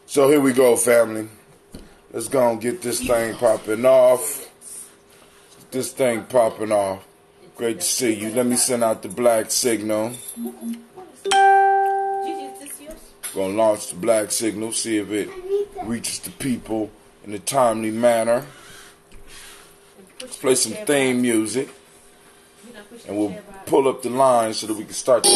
So here we go, family. Let's go and get this thing popping off. This thing popping off. Great to see you. Let me send out the black signal. Gonna launch the black signal, see if it reaches the people in a timely manner. Let's play some theme music. And we'll pull up the line so that we can start the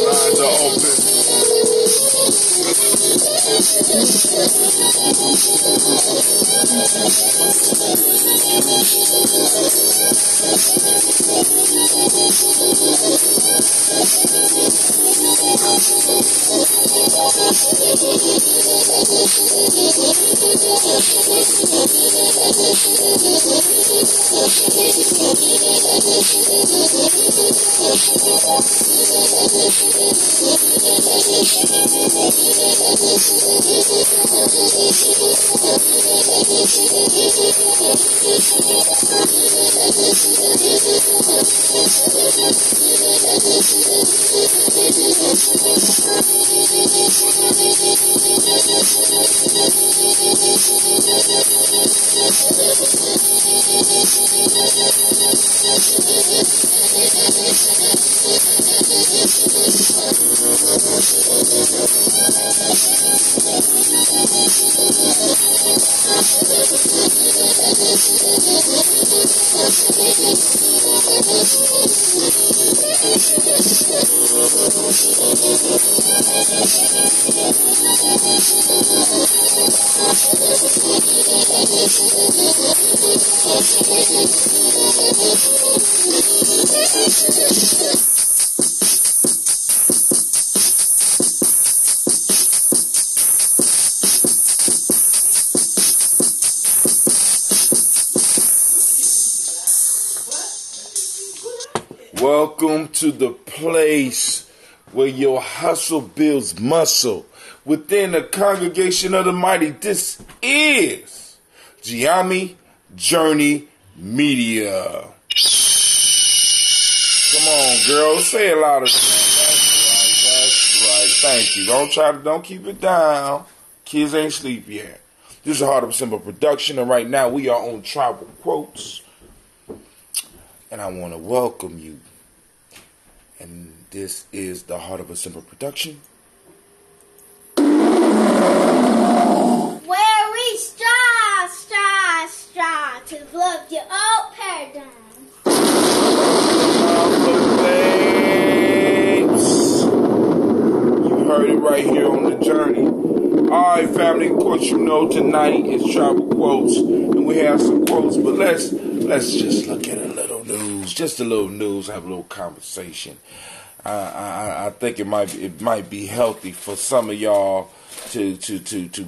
lines are open. Welcome to the place where your hustle builds muscle within the congregation of the mighty. This is Gye-Nyame Journey Media. Come on, girl, say it louder. That's right. Thank you. Don't keep it down. Kids ain't sleep yet. This is a Heart of a Simple production, and right now we are on Tribal Quotes. And I want to welcome you. And this is the Heart of a Simple production. Where we strive to love your old paradigm. You heard it right here on the journey. Alright, family, of course you know tonight is travel quotes, and we have some quotes, but let's just look at a little news, just a little news, have a little conversation. I think it might be healthy for some of y'all to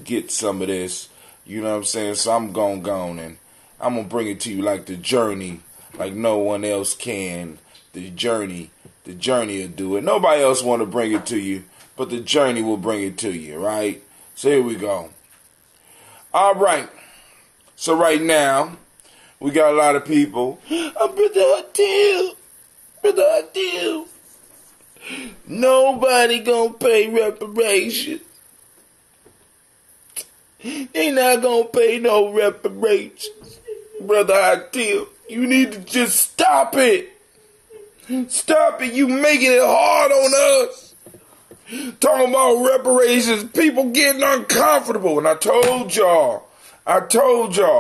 get some of this, you know what I'm saying? So I'm going and I'm gonna bring it to you like the journey, like no one else can. The journey will do it. Nobody else want to bring it to you, but the journey will bring it to you, right? So here we go. All right. So right now, we got a lot of people. Brother Adil. Nobody gonna pay reparations. They not gonna pay no reparations. Brother Adil, you need to just stop it. Stop it. You making it hard on us. Talking about reparations, people getting uncomfortable. And I told y'all,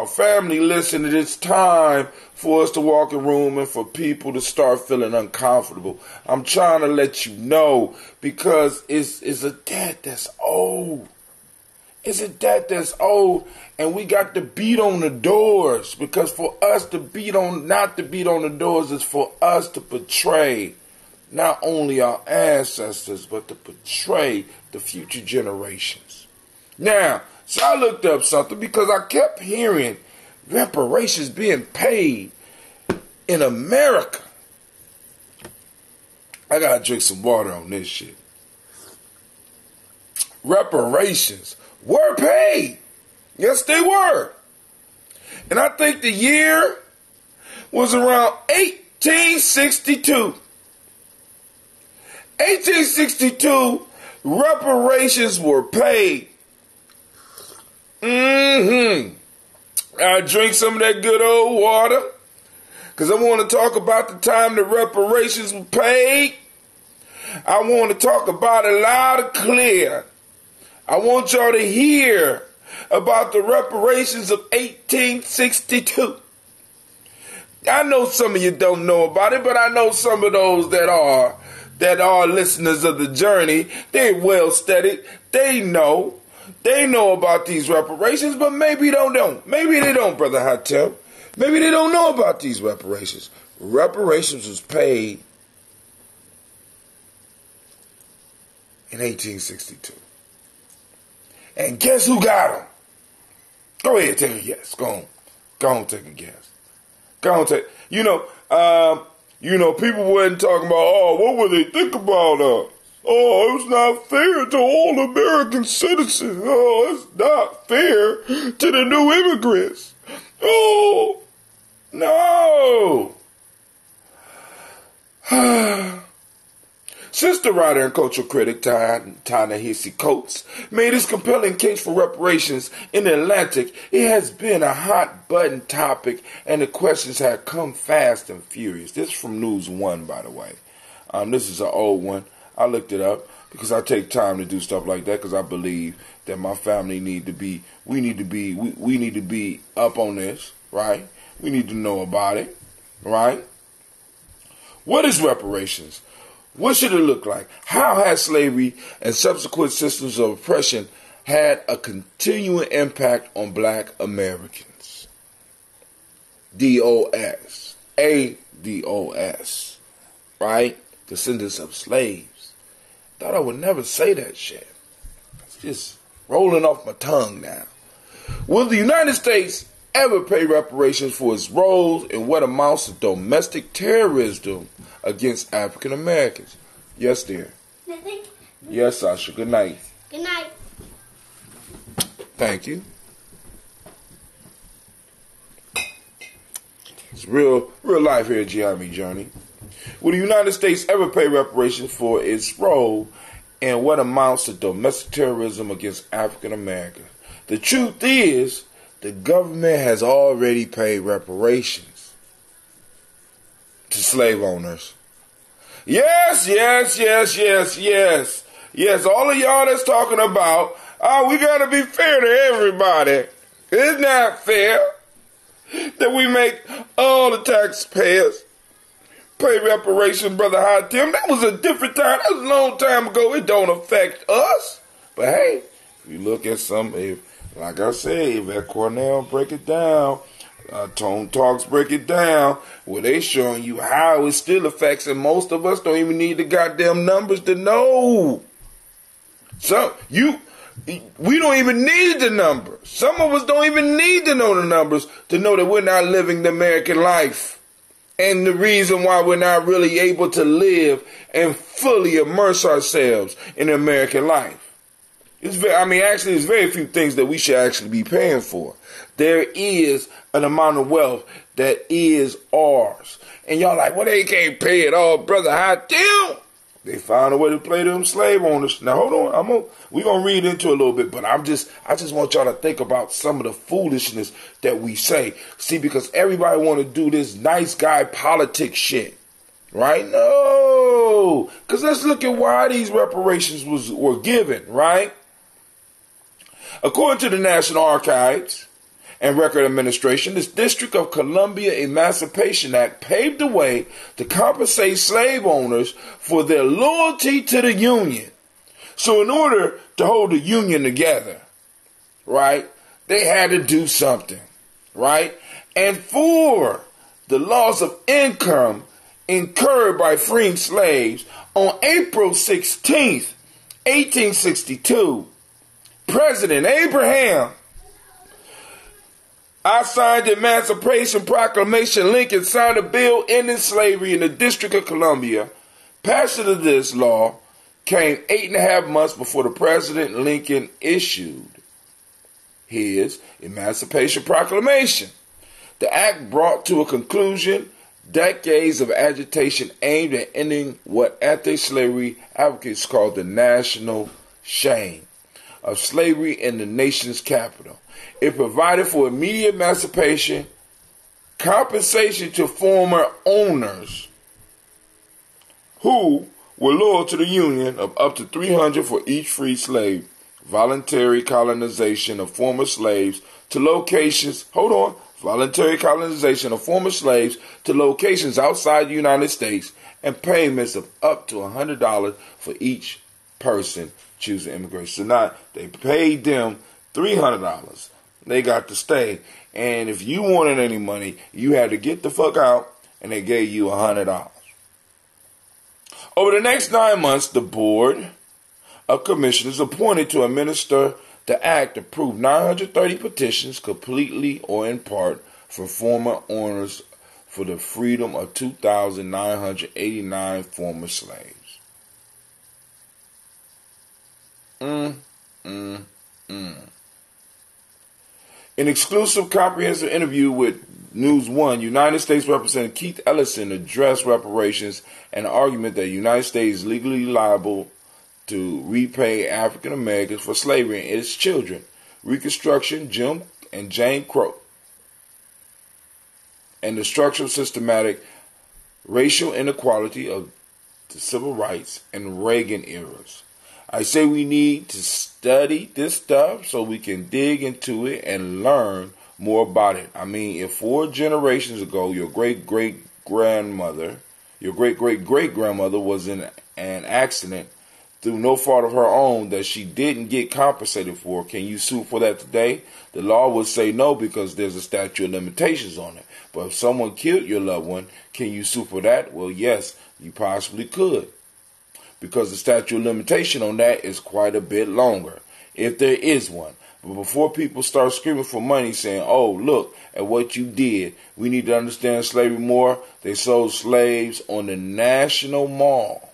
family, listen, it's time for us to walk in room and for people to start feeling uncomfortable. I'm trying to let you know because it's a debt that's old. It's a debt that's old, and we got to beat on the doors because for us to not to beat on the doors is for us to portray not only our ancestors, but to portray the future generations. Now, so I looked up something because I kept hearing reparations being paid in America. I gotta drink some water on this shit. Reparations were paid. Yes, they were. And I think the year was around 1862. 1862, reparations were paid. I drink some of that good old water because I want to talk about the time the reparations were paid. I want to talk about it loud and clear. I want y'all to hear about the reparations of 1862. I know some of you don't know about it, but I know some of those that are listeners of the journey. They're well studied. They know about these reparations, but maybe they don't. Maybe they don't, Brother Hatem. Maybe they don't know about these reparations. Reparations was paid in 1862. And guess who got them? Go ahead, take a guess. Go on, take a guess. Go on, take. People weren't talking about, what would they think about us? Oh, it's not fair to all American citizens. Oh, it's not fair to the new immigrants. Oh, no. Sister writer and cultural critic Ta-Nehisi Coates made his compelling case for reparations in the Atlantic. It has been a hot-button topic, and the questions have come fast and furious. This is from News 1, by the way. This is an old one. I looked it up because I take time to do stuff like that because I believe that my family we need to be up on this, right? We need to know about it, right? What is reparations? What should it look like? How has slavery and subsequent systems of oppression had a continuing impact on black Americans? DOS. ADOS. Right? Descendants of slaves. Thought I would never say that shit. It's just rolling off my tongue now. Will the United States ever pay reparations for its roles in what amounts to domestic terrorism against African Americans? Yes, dear. Nothing. Yes, Sasha. Good night. Good night. Thank you. It's real life here at Gye-Nyame Journey. Will the United States ever pay reparations for its role in what amounts to domestic terrorism against African Americans? The truth is, the government has already paid reparations to slave owners. Yes. Yes, all of y'all that's talking about, we gotta be fair to everybody. It's not fair that we make all the taxpayers pay reparation, Brother High Tim. That was a different time. That was a long time ago. It don't affect us. But hey, if you look at like I said, if at Cornell break it down, Tone Talks break it down, where they showing you how it still affects, and most of us don't even need the goddamn numbers to know. We don't even need the numbers. Some of us don't even need to know the numbers to know that we're not living the American life. And the reason why we're not really able to live and fully immerse ourselves in the American life. There's very few things that we should actually be paying for. There is an amount of wealth that is ours. And y'all like, well, they can't pay it all, Brother High Tim. They found a way to play them slave owners. Now, hold on. We're going to read into it a little bit, but I just want y'all to think about some of the foolishness that we say. See, because everybody want to do this nice guy politics shit. Right? No. Because let's look at why these reparations were given, right? According to the National Archives and Record Administration, the District of Columbia Emancipation Act paved the way to compensate slave owners for their loyalty to the Union. So in order to hold the Union together, right, they had to do something, right? And for the loss of income incurred by freeing slaves on April 16th, 1862, President Abraham signed the Emancipation Proclamation. Lincoln signed a bill ending slavery in the District of Columbia. Passage of this law came 8.5 months before the President Lincoln issued his Emancipation Proclamation. The act brought to a conclusion decades of agitation aimed at ending what anti-slavery advocates called the national shame of slavery in the nation's capital. It provided for immediate emancipation, compensation to former owners who were loyal to the Union of up to $300 for each free slave, voluntary colonization of former slaves to locations, voluntary colonization of former slaves to locations outside the United States, and payments of up to $100 for each person choosing immigration. So now they paid them $300. They got to stay. And if you wanted any money, you had to get the fuck out, and they gave you $100. Over the next 9 months, the Board of Commissioners appointed to administer the act approved 930 petitions, completely or in part, for former owners for the freedom of 2,989 former slaves. In exclusive comprehensive interview with News One, United States Representative Keith Ellison addressed reparations and the argument that the United States is legally liable to repay African Americans for slavery and its children, Reconstruction, Jim and Jane Crow, and the structural systematic racial inequality of the civil rights and Reagan eras. I say we need to study this stuff so we can dig into it and learn more about it. I mean, if 4 generations ago your great-great-grandmother was in an accident through no fault of her own that she didn't get compensated for, can you sue for that today? The law would say no because there's a statute of limitations on it. But if someone killed your loved one, can you sue for that? Well, yes, you possibly could, because the statute of limitation on that is quite a bit longer, if there is one. But before people start screaming for money saying, oh, look at what you did, we need to understand slavery more. They sold slaves on the National Mall.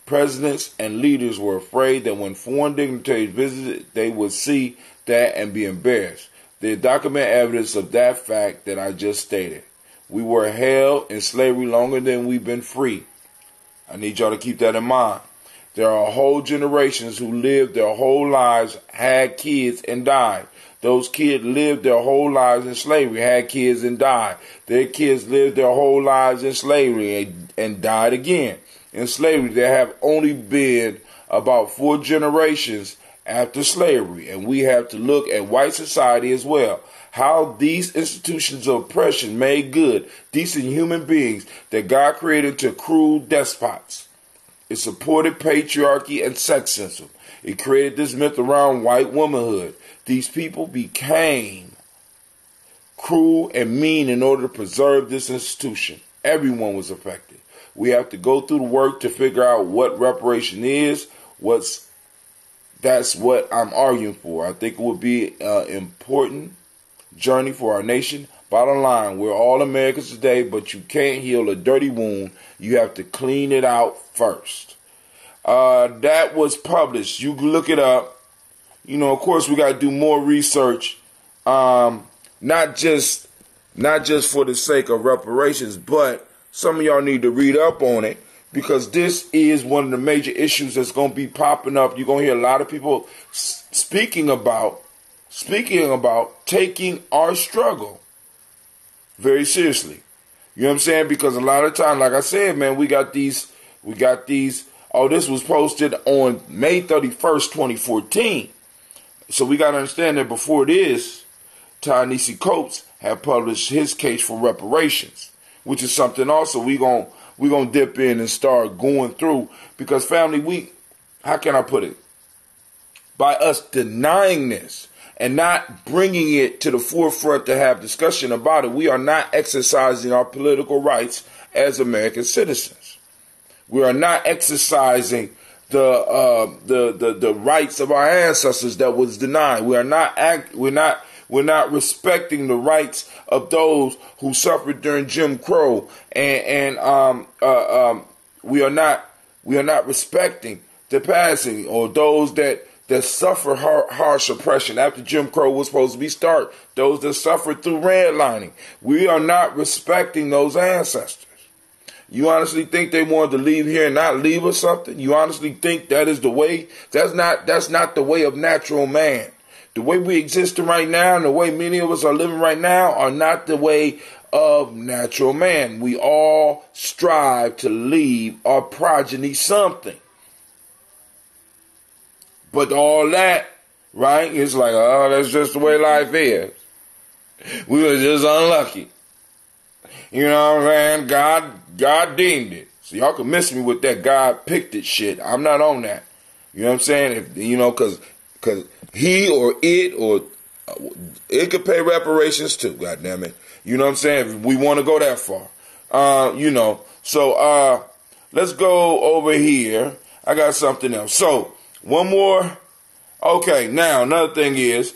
Presidents and leaders were afraid that when foreign dignitaries visited, they would see that and be embarrassed. There's documented evidence of that fact that I just stated. We were held in slavery longer than we've been free. I need y'all to keep that in mind. There are whole generations who lived their whole lives, had kids, and died. Those kids lived their whole lives in slavery, had kids, and died. Their kids lived their whole lives in slavery and died again. In slavery, there have only been about 4 generations after slavery, and we have to look at white society as well. How these institutions of oppression made good, decent human beings that God created to cruel despots. It supported patriarchy and sexism. It created this myth around white womanhood. These people became cruel and mean in order to preserve this institution. Everyone was affected. We have to go through the work to figure out what reparation is. That's what I'm arguing for. I think it would be an important journey for our nation. Bottom line, we're all Americans today, but you can't heal a dirty wound. You have to clean it out first. That was published. You can look it up. You know, of course, we got to do more research. Not just for the sake of reparations, but some of y'all need to read up on it, because this is one of the major issues that's going to be popping up. You're going to hear a lot of people speaking about taking our struggle very seriously. You know what I'm saying? Because a lot of time, like I said, man, we got these, oh, this was posted on May 31st, 2014. So we got to understand that before this, Ta-Nehisi Coates had published his case for reparations, which is something also we gonna dip in and start going through, because family, how can I put it? By us denying this and not bringing it to the forefront to have discussion about it, we are not exercising our political rights as American citizens. We are not exercising the rights of our ancestors that was denied. We're not respecting the rights of those who suffered during Jim Crow, and we are not respecting the passing or those that suffer harsh oppression after Jim Crow was supposed to be started. Those that suffered through redlining. We are not respecting those ancestors. You honestly think they wanted to leave here and not leave us something? You honestly think that is the way? That's not the way of natural man. The way we exist right now and the way many of us are living right now are not the way of natural man. We all strive to leave our progeny something. But all that, right, it's like, oh, that's just the way life is. We were just unlucky. You know what I'm saying? God deemed it. So y'all can miss me with that God picked it shit. I'm not on that. You know what I'm saying? If, you know, because he or it could pay reparations too, goddammit. You know what I'm saying? If we want to go that far. You know. So let's go over here. I got something else. So one more. Okay, now another thing is,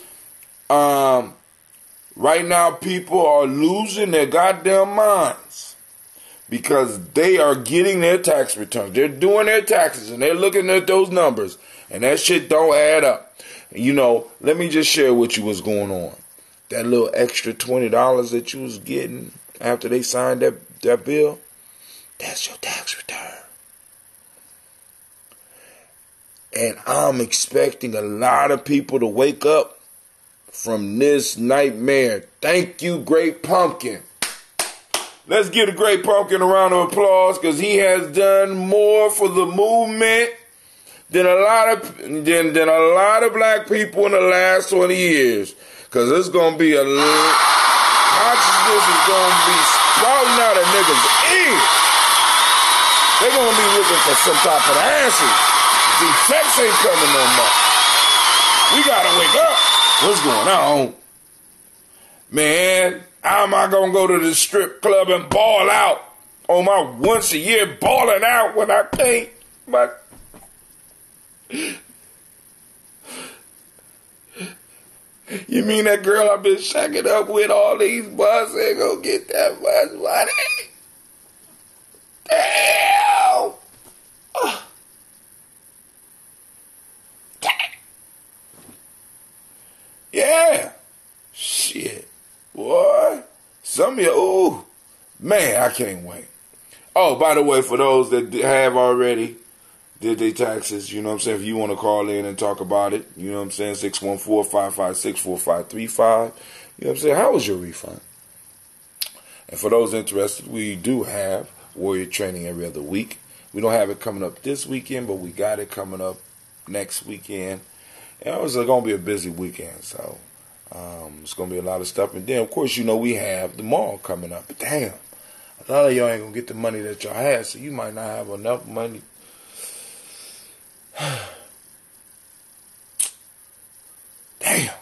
right now people are losing their goddamn minds because they are getting their tax returns. They're doing their taxes and they're looking at those numbers and that shit don't add up. You know, let me just share with you what's going on. That little extra $20 that you was getting after they signed that bill, that's your tax return. And I'm expecting a lot of people to wake up from this nightmare. Thank you, Great Pumpkin. Let's give a Great Pumpkin a round of applause, because he has done more for the movement than a lot of black people in the last 20 years. Because it's going to be a lot. Consciousness is going to be sprouting out of niggas' ears. They're going to be looking for some type of answers. See, sex ain't coming no more. We got to wake up. What's going on? Man, how am I going to go to the strip club and ball out on my once a year balling out when I can't? But you mean that girl I've been shacking up with all these months ain't gonna get that much money? Damn! Damn! Yeah! Shit. Boy. Some of you, ooh. Man, I can't wait. Oh, by the way, for those that have already did their taxes, you know what I'm saying? If you want to call in and talk about it, you know what I'm saying? 614-556-4535. You know what I'm saying? How was your refund? And for those interested, we do have warrior training every other week. We don't have it coming up this weekend, but we got it coming up next weekend. it was going to be a busy weekend, so it's going to be a lot of stuff. And then, of course, we have the mall coming up. But damn, a lot of y'all ain't going to get the money that y'all had, so you might not have enough money. Damn.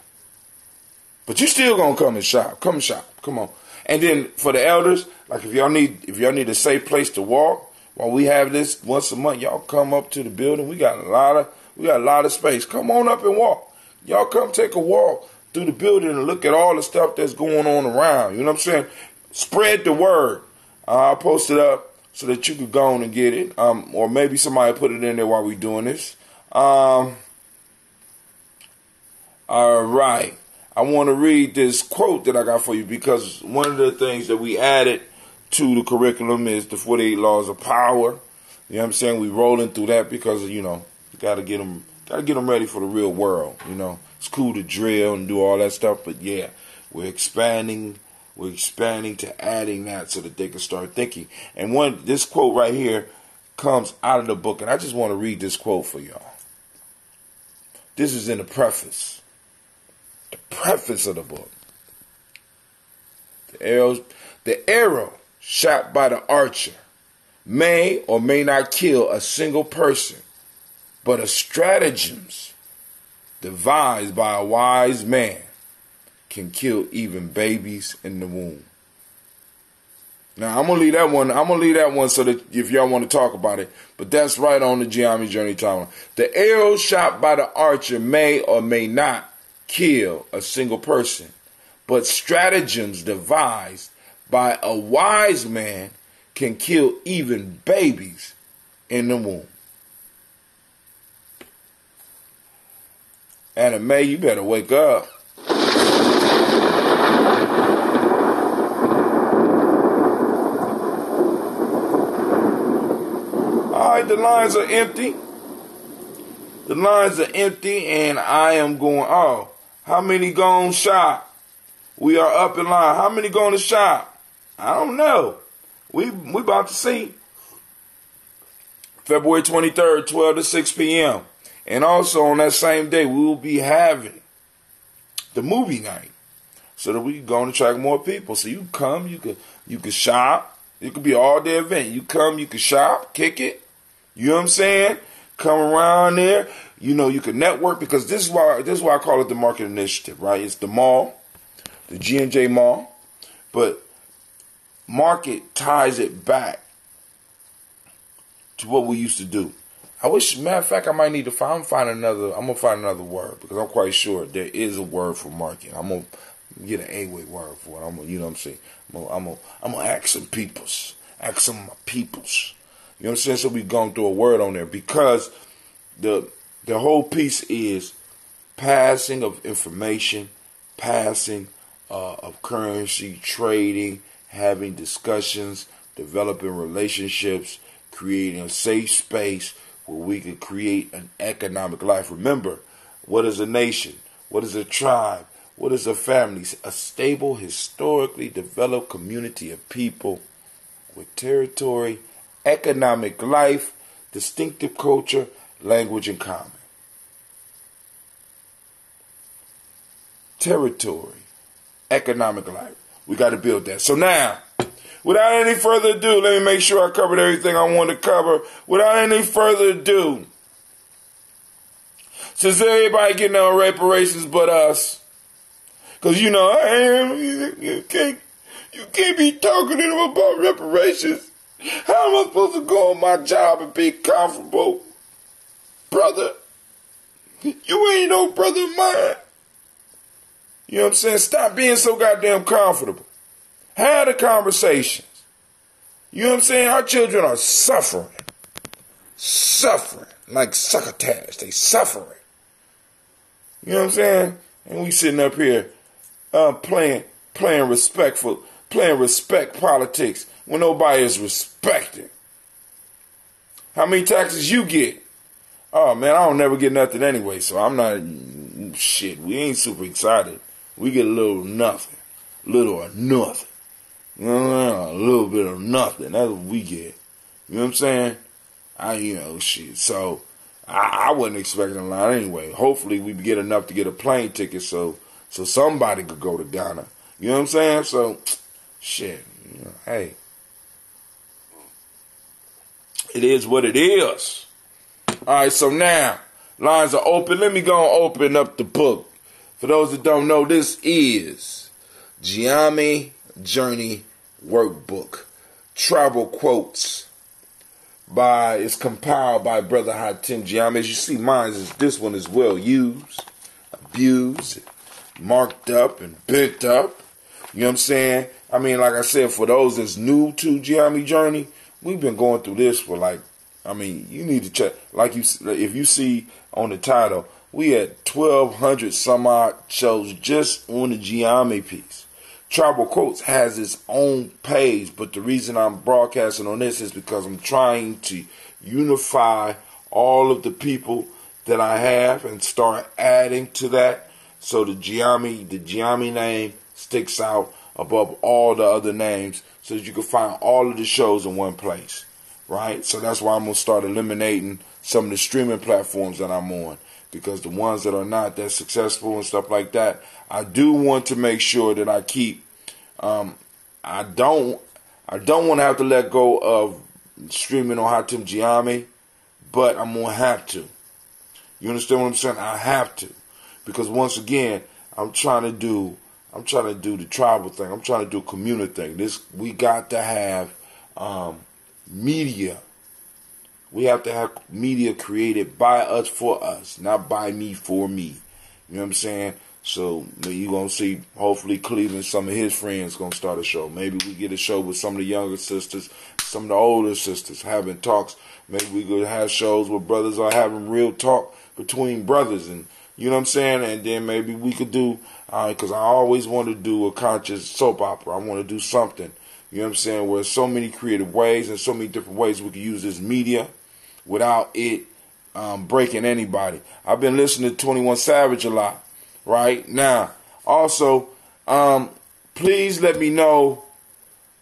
But you still going to come and shop. Come shop. Come on. And then for the elders, like if y'all need a safe place to walk, while we have this once a month, y'all come up to the building. We got a lot of space. Come on up and walk. Y'all come take a walk through the building and look at all the stuff that's going on around. You know what I'm saying? Spread the word. I'll post it up so that you could go on and get it. Or maybe somebody put it in there while we're doing this. All right. I want to read this quote that I got for you because one of the things that we added to the curriculum is the 48 Laws of Power. You know what I'm saying? We rolling through that because, you got to get them ready for the real world. It's cool to drill and do all that stuff, but yeah, we're expanding to adding that so that they can start thinking. And this quote right here comes out of the book, and I just want to read this quote for y'all. This is in the preface. The preface of the book. The arrow shot by the archer may or may not kill a single person, but a stratagems devised by a wise man can kill even babies in the womb. Now I'm gonna leave that one so that if y'all want to talk about it, but that's right on the Gye-Nyame Journey timeline. The arrow shot by the archer may or may not kill a single person, but stratagems devised by a wise man can kill even babies in the womb. Anna Mae, you better wake up. Alright, the lines are empty. The lines are empty and I am going, how many gone shop? We are up in line. How many going to shop? I don't know. We about to see. February 23rd, 12 to 6 p.m. And also on that same day, we will be having the movie night so that we can go and attract more people. So you come, you could shop. It could be an all-day event. You come, you can shop, kick it. You know what I'm saying? Come around there. You can network because this is why I call it the market initiative, right? It's the mall, the G&J mall, but market ties it back to what we used to do. I wish, matter of fact, I might need to I'm gonna find another word because I'm quite sure there is a word for market. I'm gonna get an A-way word for it. You know what I'm saying? I'm gonna ask some of my peoples. You know what I'm saying? So we going through a word on there because the whole piece is passing of information, passing of currency, trading, having discussions, developing relationships, creating a safe space where we can create an economic life. Remember, what is a nation? What is a tribe? What is a family? A stable, historically developed community of people with territory, economic life, distinctive culture, language in common. Territory, economic life. We got to build that. So now, without any further ado, let me make sure I covered everything I want to cover. Without any further ado, since everybody getting no reparations but us, because you can't be talking to them about reparations. How am I supposed to go on my job and be comfortable? Brother, you ain't no brother of mine. You know what I'm saying? Stop being so goddamn comfortable. Have the conversations. You know what I'm saying? Our children are suffering. Suffering. Like succotash. They suffering. You know what I'm saying? And we sitting up here playing respect politics when nobody is respected. How many taxes you get? Oh man, I don't never get nothing anyway, so I'm not shit. We ain't super excited. We get a little nothing. Little or nothing. A little bit of nothing. That's what we get. You know what I'm saying? Shit. So I wasn't expecting a lot anyway. Hopefully we get enough to get a plane ticket so somebody could go to Ghana. You know what I'm saying? So, shit. You know, hey. It is what it is. Alright, so now, lines are open. Let me go and open up the book. For those that don't know, this is Gye-Nyame Journey Workbook. Travel quotes. It's compiled by Brother Hatem Gye-Nyame. As you see, this one is well used, abused, marked up, and bent up. You know what I'm saying? I mean, like I said, for those that's new to Gye-Nyame Journey, we've been going through this for you need to check. If you see on the title, we had 1,200 some odd shows just on the Gye-Nyame piece. Travel Quotes has its own page, but the reason I'm broadcasting on this is because I'm trying to unify all of the people that I have and start adding to that so the Gye-Nyame name sticks out above all the other names so that you can find all of the shows in one place, right? So that's why I'm going to start eliminating some of the streaming platforms that I'm on, because the ones that are not that successful and stuff like that, I do want to make sure that I keep. I don't want to have to let go of streaming on Hatem Gye-Nyame, but I'm gonna have to. You understand what I'm saying? I have to, because once again, I'm trying to do the tribal thing. I'm trying to do a community thing. We got to have media. We have to have media created by us for us, not by me for me. You know what I'm saying? So you're going to see, hopefully, Cleveland, some of his friends going to start a show. Maybe we get a show with some of the younger sisters, some of the older sisters having talks. Maybe we could have shows where brothers are having real talk between brothers. And you know what I'm saying? And then maybe we could do, because I always want to do a conscious soap opera. I want to do something, you know what I'm saying, where so many creative ways and so many different ways we can use this media without it breaking anybody. I've been listening to 21 Savage a lot. Right now, also, please let me know,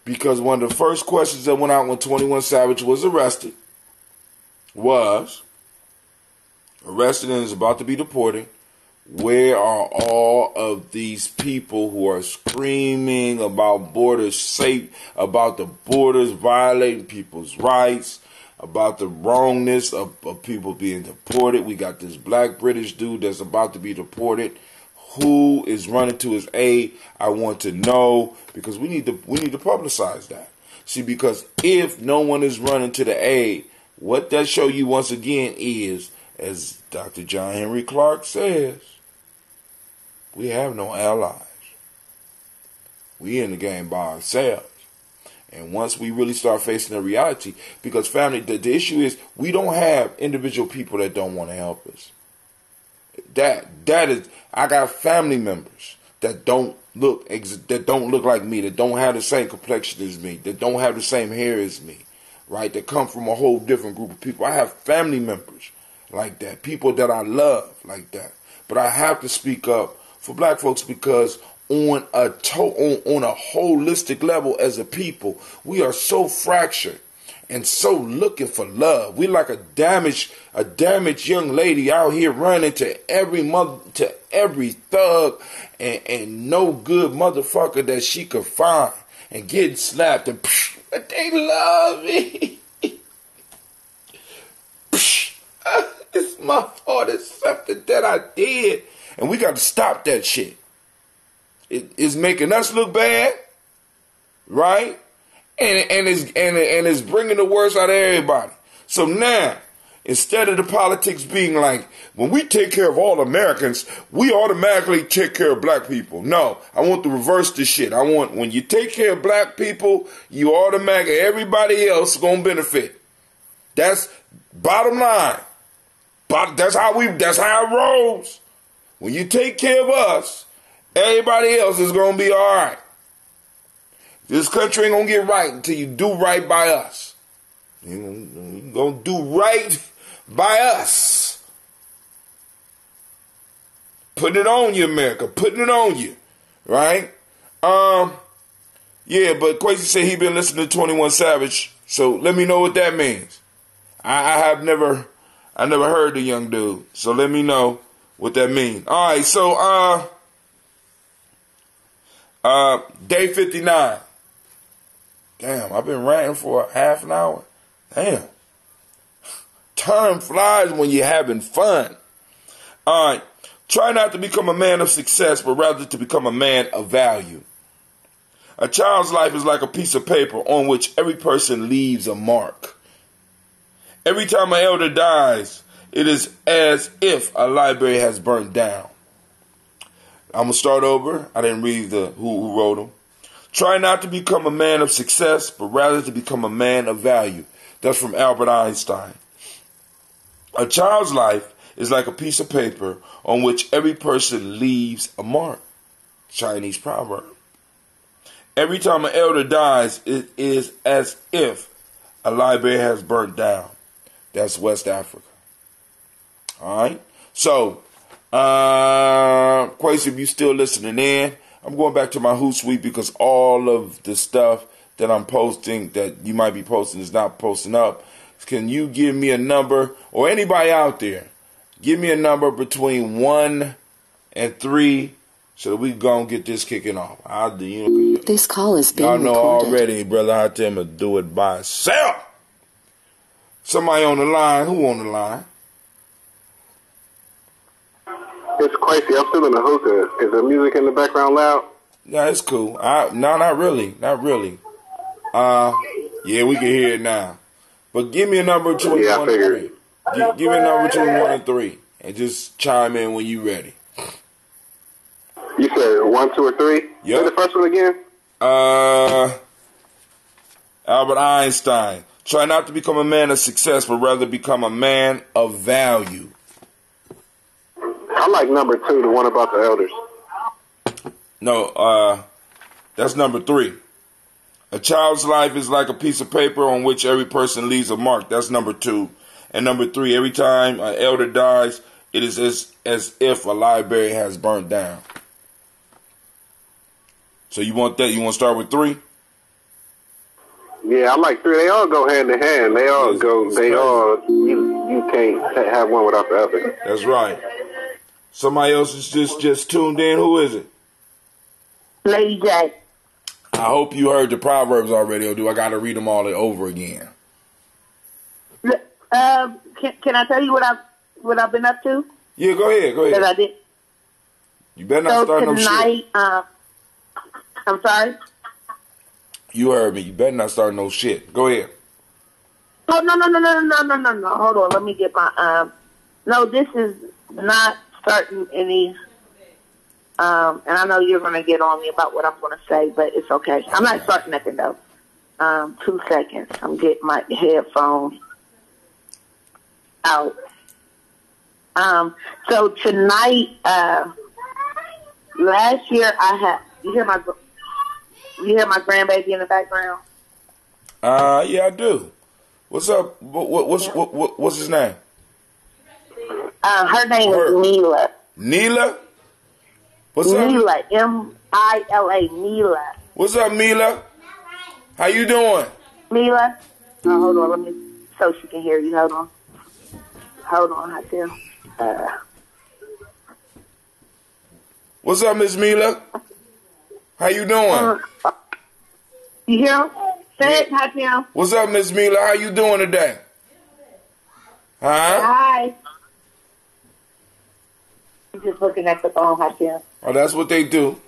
because one of the first questions that went out when 21 Savage was arrested and is about to be deported. Where are all of these people who are screaming about about the borders violating people's rights, about the wrongness of people being deported? We got this black British dude that's about to be deported. Who is running to his aid? I want to know, because we need to publicize that. See, because if no one is running to the aid, what that show you once again is, as Dr. John Henry Clark says, we have no allies. We in the game by ourselves. And once we really start facing the reality, because family, the issue is we don't have individual people that don't want to help us. That is, I got family members that don't look like me, that don't have the same complexion as me, that don't have the same hair as me, right? That come from a whole different group of people. I have family members like that, people that I love like that. But I have to speak up for black folks, because on a holistic level as a people, we are so fractured and so looking for love. We like a damaged young lady out here running to every thug and no good motherfucker that she could find and getting slapped, and but they love me. It's my fault. It's something that I did, and we got to stop that shit. It's making us look bad, right? And it's bringing the worst out of everybody. So now, instead of the politics being like, when we take care of all Americans, we automatically take care of black people. No, I want to reverse this shit. I want, when you take care of black people, you automatically, everybody else is going to benefit. That's bottom line. That's how it rolls. When you take care of us, everybody else is going to be all right. This country ain't going to get right until you do right by us. You're going to do right by us. Putting it on you, America. Putting it on you. Right? Yeah, but Quasi said he been listening to 21 Savage. So let me know what that means. I have never I never heard the young dude. So let me know what that means. All right, so day 59. Damn, I've been ranting for half an hour. Damn. Time flies when you're having fun. All right. Try not to become a man of success, but rather to become a man of value. A child's life is like a piece of paper on which every person leaves a mark. Every time an elder dies, it is as if a library has burnt down. I'm going to start over. I didn't read who wrote them. Try not to become a man of success, but rather to become a man of value. That's from Albert Einstein. A child's life is like a piece of paper on which every person leaves a mark. Chinese proverb. Every time an elder dies, it is as if a library has burnt down. That's West Africa. All right. So, Quasi, if you still listening in, I'm going back to my Hootsuite because all of the stuff that I'm posting that you might be posting is not posting up. Can you give me a number, or anybody out there, give me a number between 1 and 3 so that we go and get this kicking off. This call is being recorded. Y'all know already, brother, I tell him to do it by itself. Somebody on the line. Who on the line? It's crazy. I'm still in the hookah. Is the music in the background loud? Yeah, it's cool. No, not really. Not really. Yeah, we can hear it now. But give me a number between 1 and 3. Give me a number between 1 and 3. And just chime in when you're ready. You said 1, 2, or 3? Yep. Say the first one again? Albert Einstein. Try not to become a man of success, but rather become a man of value. I like number 2, the one about the elders. No, that's number 3. A child's life is like a piece of paper on which every person leaves a mark. That's number 2. And number 3, every time an elder dies, it is as if a library has burnt down. So you want that? You want to start with 3? Yeah, I like 3. They all go hand in hand. They all go. They all. You can't have one without the other. That's right. Somebody else is just tuned in. Who is it? Lady J. I hope you heard the proverbs already, or do I got to read them all over again? Can I tell you what I've been up to? Yeah, go ahead. Go ahead. That I did. You better not start no shit. Tonight, I'm sorry? You heard me. You better not start no shit. Go ahead. Oh, no. Hold on. Let me get my, no, this is not starting any, and I know you're going to get on me about what I'm going to say, but it's okay. I'm not starting nothing, though. 2 seconds. I'm getting my headphones out. So tonight, last year I had, you hear my grandbaby in the background? Yeah, I do. What's up? What's his name? Her name is Mila. Neela? What's up? Mila, M-I-L-A, Mila. What's up, Mila? How you doing? Mila? Oh, hold on, let me, so she can hear you. Hold on, I feel. What's up, Miss Mila? How you doing? You hear him? Say it, hi, Tim. What's up, Miss Mila? How you doing today? Huh? Hi. I'm just looking at the phone, hi, Tim. Oh, that's what they do.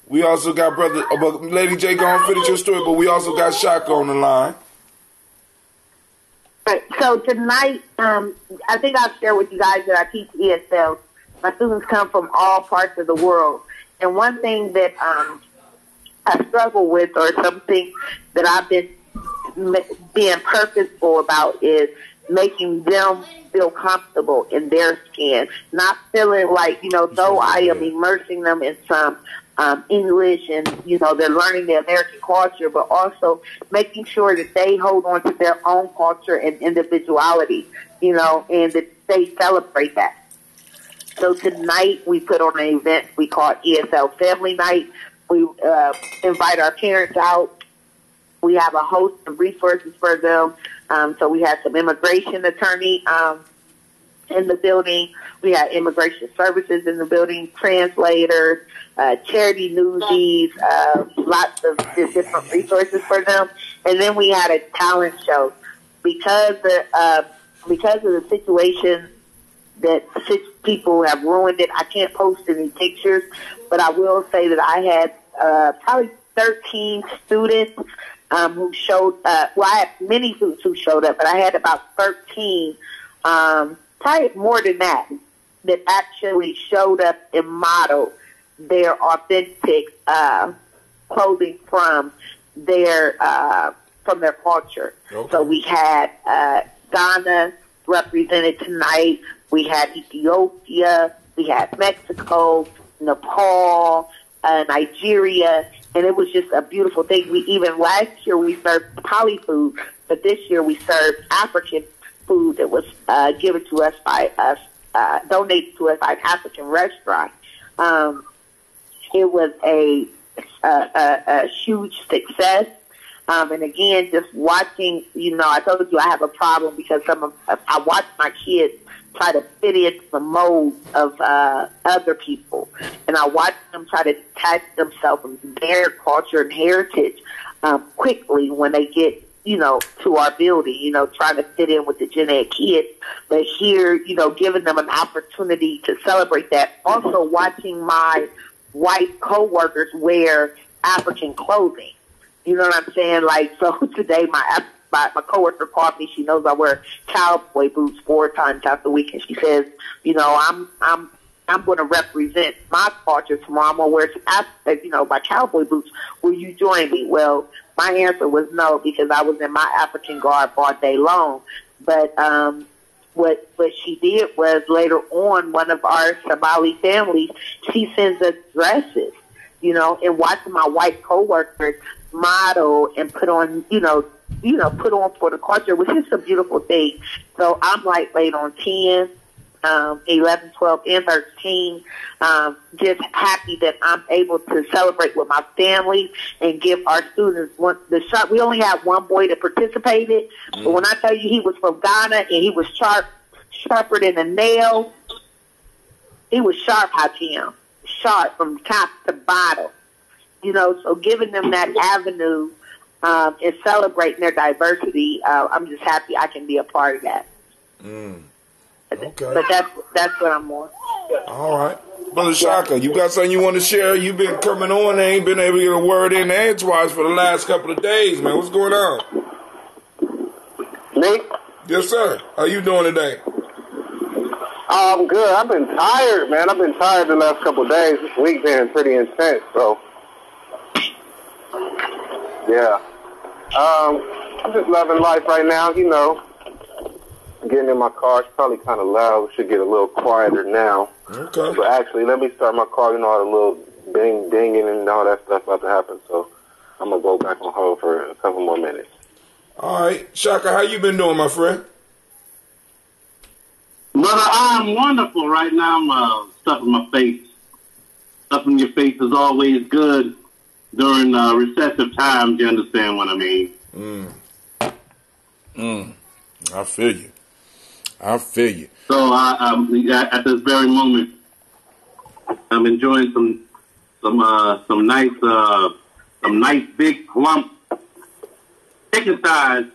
We also got brother, Lady J, go on finish your story, but we also got Shaka on the line. Right, so tonight, I think I'll share with you guys that I teach ESL. My students come from all parts of the world. And one thing that I struggle with, or something that I've been being purposeful about, is making them feel comfortable in their skin, not feeling like, though I am immersing them in some English and, they're learning the American culture, but also making sure that they hold on to their own culture and individuality, and that they celebrate that. So tonight we put on an event we call ESL Family Night. We invite our parents out. We have a host of resources for them. So we have some immigration attorney in the building. We had immigration services in the building, translators, charity newsies, lots of different resources for them. And then we had a talent show. Because of the situation that 6 people have ruined it, I can't post any pictures, but I will say that I had probably 13 students who showed up. Well, I had many students who showed up, but I had about 13, probably more than that actually showed up and modeled their authentic clothing from their culture. Okay. So we had Ghana represented tonight. We had Ethiopia. We had Mexico, Nepal, Nigeria, and it was just a beautiful thing. Last year we served Pali food, but this year we served African food that was given to us by us, donated to us by an African restaurant. It was a huge success. And again, just watching, I told you I have a problem because I watch my kids try to fit into the mold of other people. And I watch them try to attach themselves to their culture and heritage quickly when they get, to our building, trying to fit in with the Gen Ed kids. But here, giving them an opportunity to celebrate that. Also watching my white coworkers wear African clothing. You know what I'm saying? Like, so today my coworker called me. She knows I wear cowboy boots 4 times out the week, and she says, I'm going to represent my culture tomorrow. I'm going to wear some, my cowboy boots. Will you join me? Well, my answer was no, because I was in my African garb all day long. But what she did was later on, one of our Somali families, she sends us dresses, and watching my white coworkers model and put on, put on for the culture was just a beautiful thing. So I'm like late on 10, 11, 12, and 13, just happy that I'm able to celebrate with my family and give our students the shot. We only had one boy that participated, but when I tell you he was from Ghana and he was sharper than a nail, he was sharp, Hakim, sharp from top to bottom. So giving them that avenue and celebrating their diversity, I'm just happy I can be a part of that. Okay. But that's what I'm on. All right. Brother Shaka, you got something you want to share? You've been coming on and ain't been able to get a word in edgewise for the last couple of days, man. What's going on? Me? Yes, sir. How you doing today? I'm good. I've been tired, man. I've been tired the last couple of days. This week been pretty intense, so yeah. I'm just loving life right now, Getting in my car. It's probably kind of loud. Should get a little quieter now. Okay. But actually, let me start my car. All the little dinging and all that stuff about to happen. So I'm going to go back on hold for a couple more minutes. All right. Shaka, how you been doing, my friend? Brother, I'm wonderful right now. I'm stuffing my face. Stuffing your face is always good during recessive times. You understand what I mean? I feel you. So at this very moment, I'm enjoying some nice big plump chicken thighs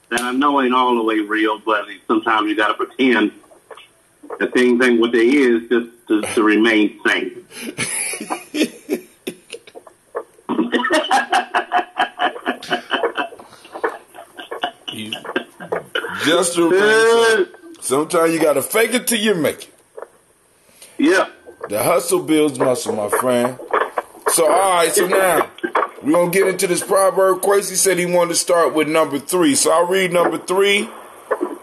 that I know ain't all the way real, but sometimes you gotta pretend that things ain't what they is just to remain sane. Just to remain. Sometimes you gotta fake it till you make it. Yeah. The hustle builds muscle, my friend. So, all right, so now we're going to get into this proverb. Quasi said he wanted to start with number 3. So I'll read number 3,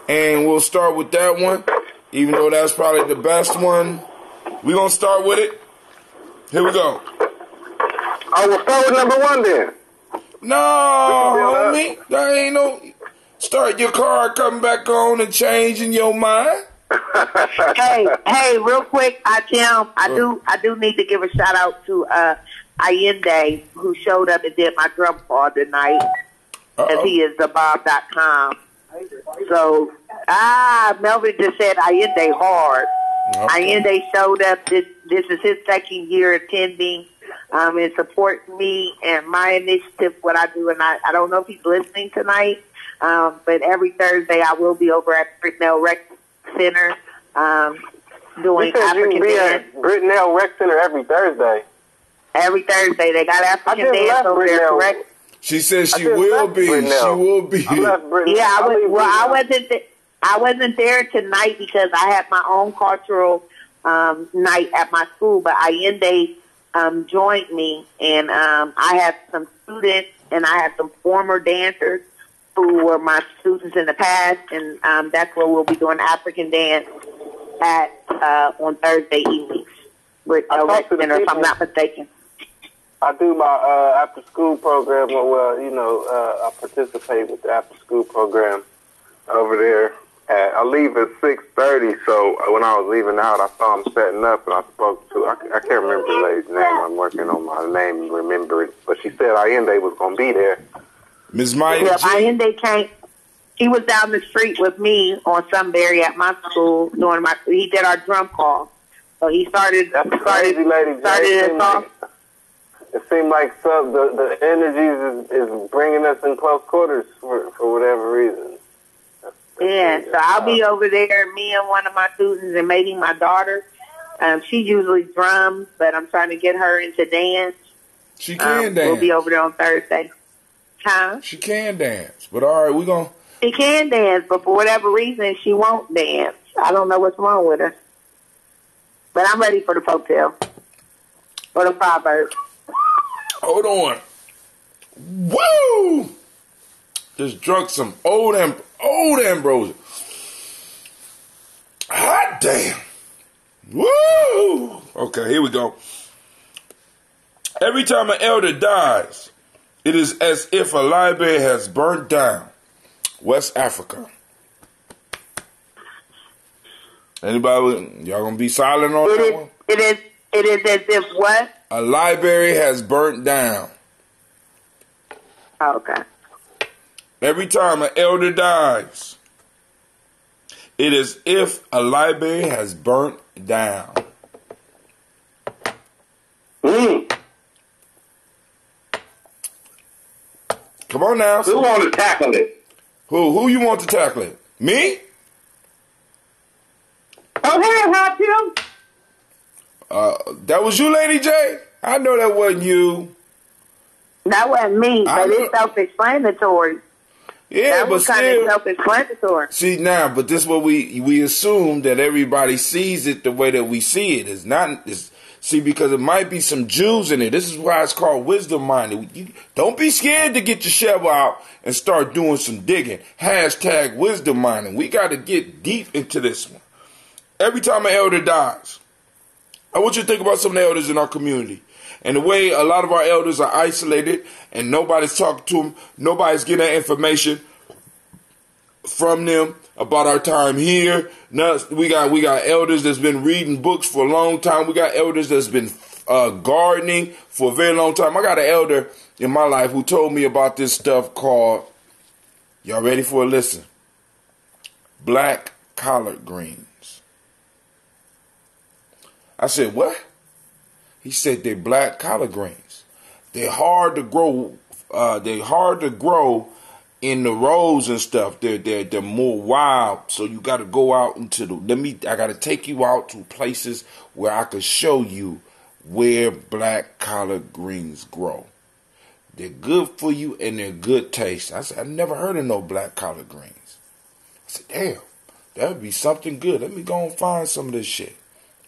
and we'll start with that one, even though that's probably the best one. We're going to start with it. Here we go. I will start with number 1 then. No, homie. That ain't no... Start your car coming back on and changing your mind. Hey, real quick, I do need to give a shout out to Allende, who showed up and did my drum call tonight, as he is the Bob.com. So, Melvin just said Allende hard. Okay. Allende showed up. This is his second year attending and supporting me and my initiative, what I do. And I don't know if he's listening tonight, but every Thursday I will be over at Britnell Rec Center doing African dance. Britnell Rec Center every Thursday. Every Thursday they got African dance over there, correct? She says she will be. She will be. Yeah, I wasn't there tonight because I had my own cultural night at my school, but Allende joined me, and I have some students and I have some former dancers who were my students in the past, and that's where we'll be doing African dance at on Thursday evenings with Rec Center, if I'm not mistaken. I do my after-school program. Well, I participate with the after-school program over there. I leave at 6:30, so when I was leaving out, I saw him setting up, and I spoke to, I can't remember the lady's name. I'm working on my name and remember it. But she said Allende was going to be there. Ms. Maya Yeah, Allende came. He was down the street with me on Sunbury at my school he did our drum call. So he started crazy lady. Started off. It seemed like the energies is bringing us in close quarters for whatever reason. Yeah, so I'll be over there, me and one of my students, and maybe my daughter. She usually drums, but I'm trying to get her into dance. She can dance. We'll be over there on Thursday. Huh? She can dance, but all right, we're going to... She can dance, but for whatever reason, she won't dance. I don't know what's wrong with her. But I'm ready for the folktale. Or the proverb. Hold on. Woo! Just drunk some old ambrosia. Hot damn. Woo! Okay, here we go. Every time an elder dies, it is as if a library has burnt down. West Africa. Anybody? Y'all gonna be silent on that one? It is as if what? A library has burnt down. Okay. Every time an elder dies, it is if a library has burnt down. Come on now. Who want to tackle it? Who you want to tackle it? Me? Oh, hey, Hot Tim. That was you, Lady J? I know that wasn't you. That wasn't me, but it's self-explanatory. Yeah, that was but kind still, of self-explanatory. See now, but this is what we assume that everybody sees it the way that we see it. It's not. See, because it might be some Jews in it. This is why it's called wisdom minded. Don't be scared to get your shovel out and start doing some digging. Hashtag wisdom minded. We got to get deep into this one. Every time an elder dies, I want you to think about some of the elders in our community. And the way a lot of our elders are isolated and nobody's talking to them, nobody's getting that information from them about our time here. Now, we got elders that's been reading books for a long time. We got elders that's been gardening for a very long time. I got an elder in my life who told me about this stuff called, y'all ready for a listen? Black collard greens. I said, what? He said they're black collard greens. They're hard to grow. In the rows and stuff. They're more wild. So you got to go out into I got to take you out to places where I can show you where black collard greens grow. They're good for you and they're good taste. I said, I never heard of no black collard greens. I said, damn, that would be something good. Let me go and find some of this shit.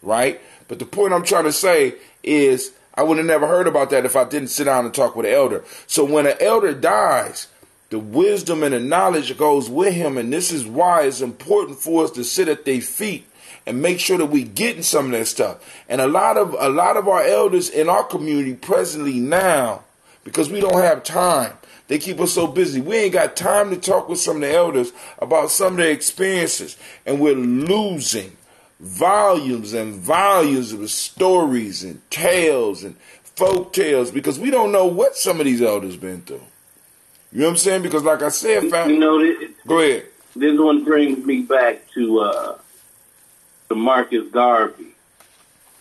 Right? But the point I'm trying to say is I would have never heard about that if I didn't sit down and talk with an elder. So when an elder dies, the wisdom and the knowledge goes with him, and this is why it's important for us to sit at their feet and make sure that we getting some of that stuff. And a lot of our elders in our community presently now, because we don't have time, they keep us so busy. We ain't got time to talk with some of the elders about some of their experiences, and we're losing volumes and volumes of stories and tales and folk tales because we don't know what some of these elders been through. You know what I'm saying? Because like I said, go ahead. this one brings me back to Marcus Garvey,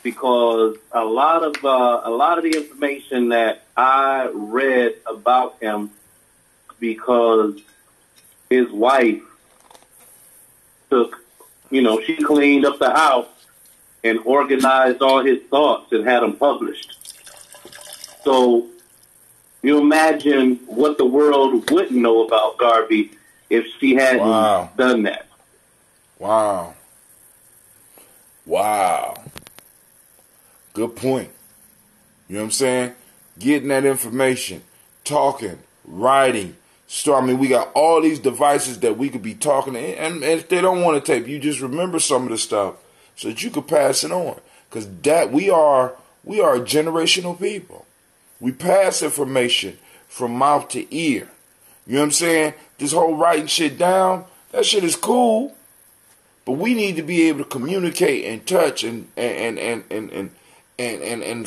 because a lot of the information that I read about him, because his wife took, she cleaned up the house and organized all his thoughts and had them published. So you imagine what the world wouldn't know about Garvey if she hadn't done that. Wow. Good point. You know what I'm saying? Getting that information, talking, writing, we got all these devices that we could be talking, and if they don't want to tape, you just remember some of the stuff so that you could pass it on. Because we are generational people. We pass information from mouth to ear. You know what I'm saying? This whole writing shit down, that shit is cool. But we need to be able to communicate and touch and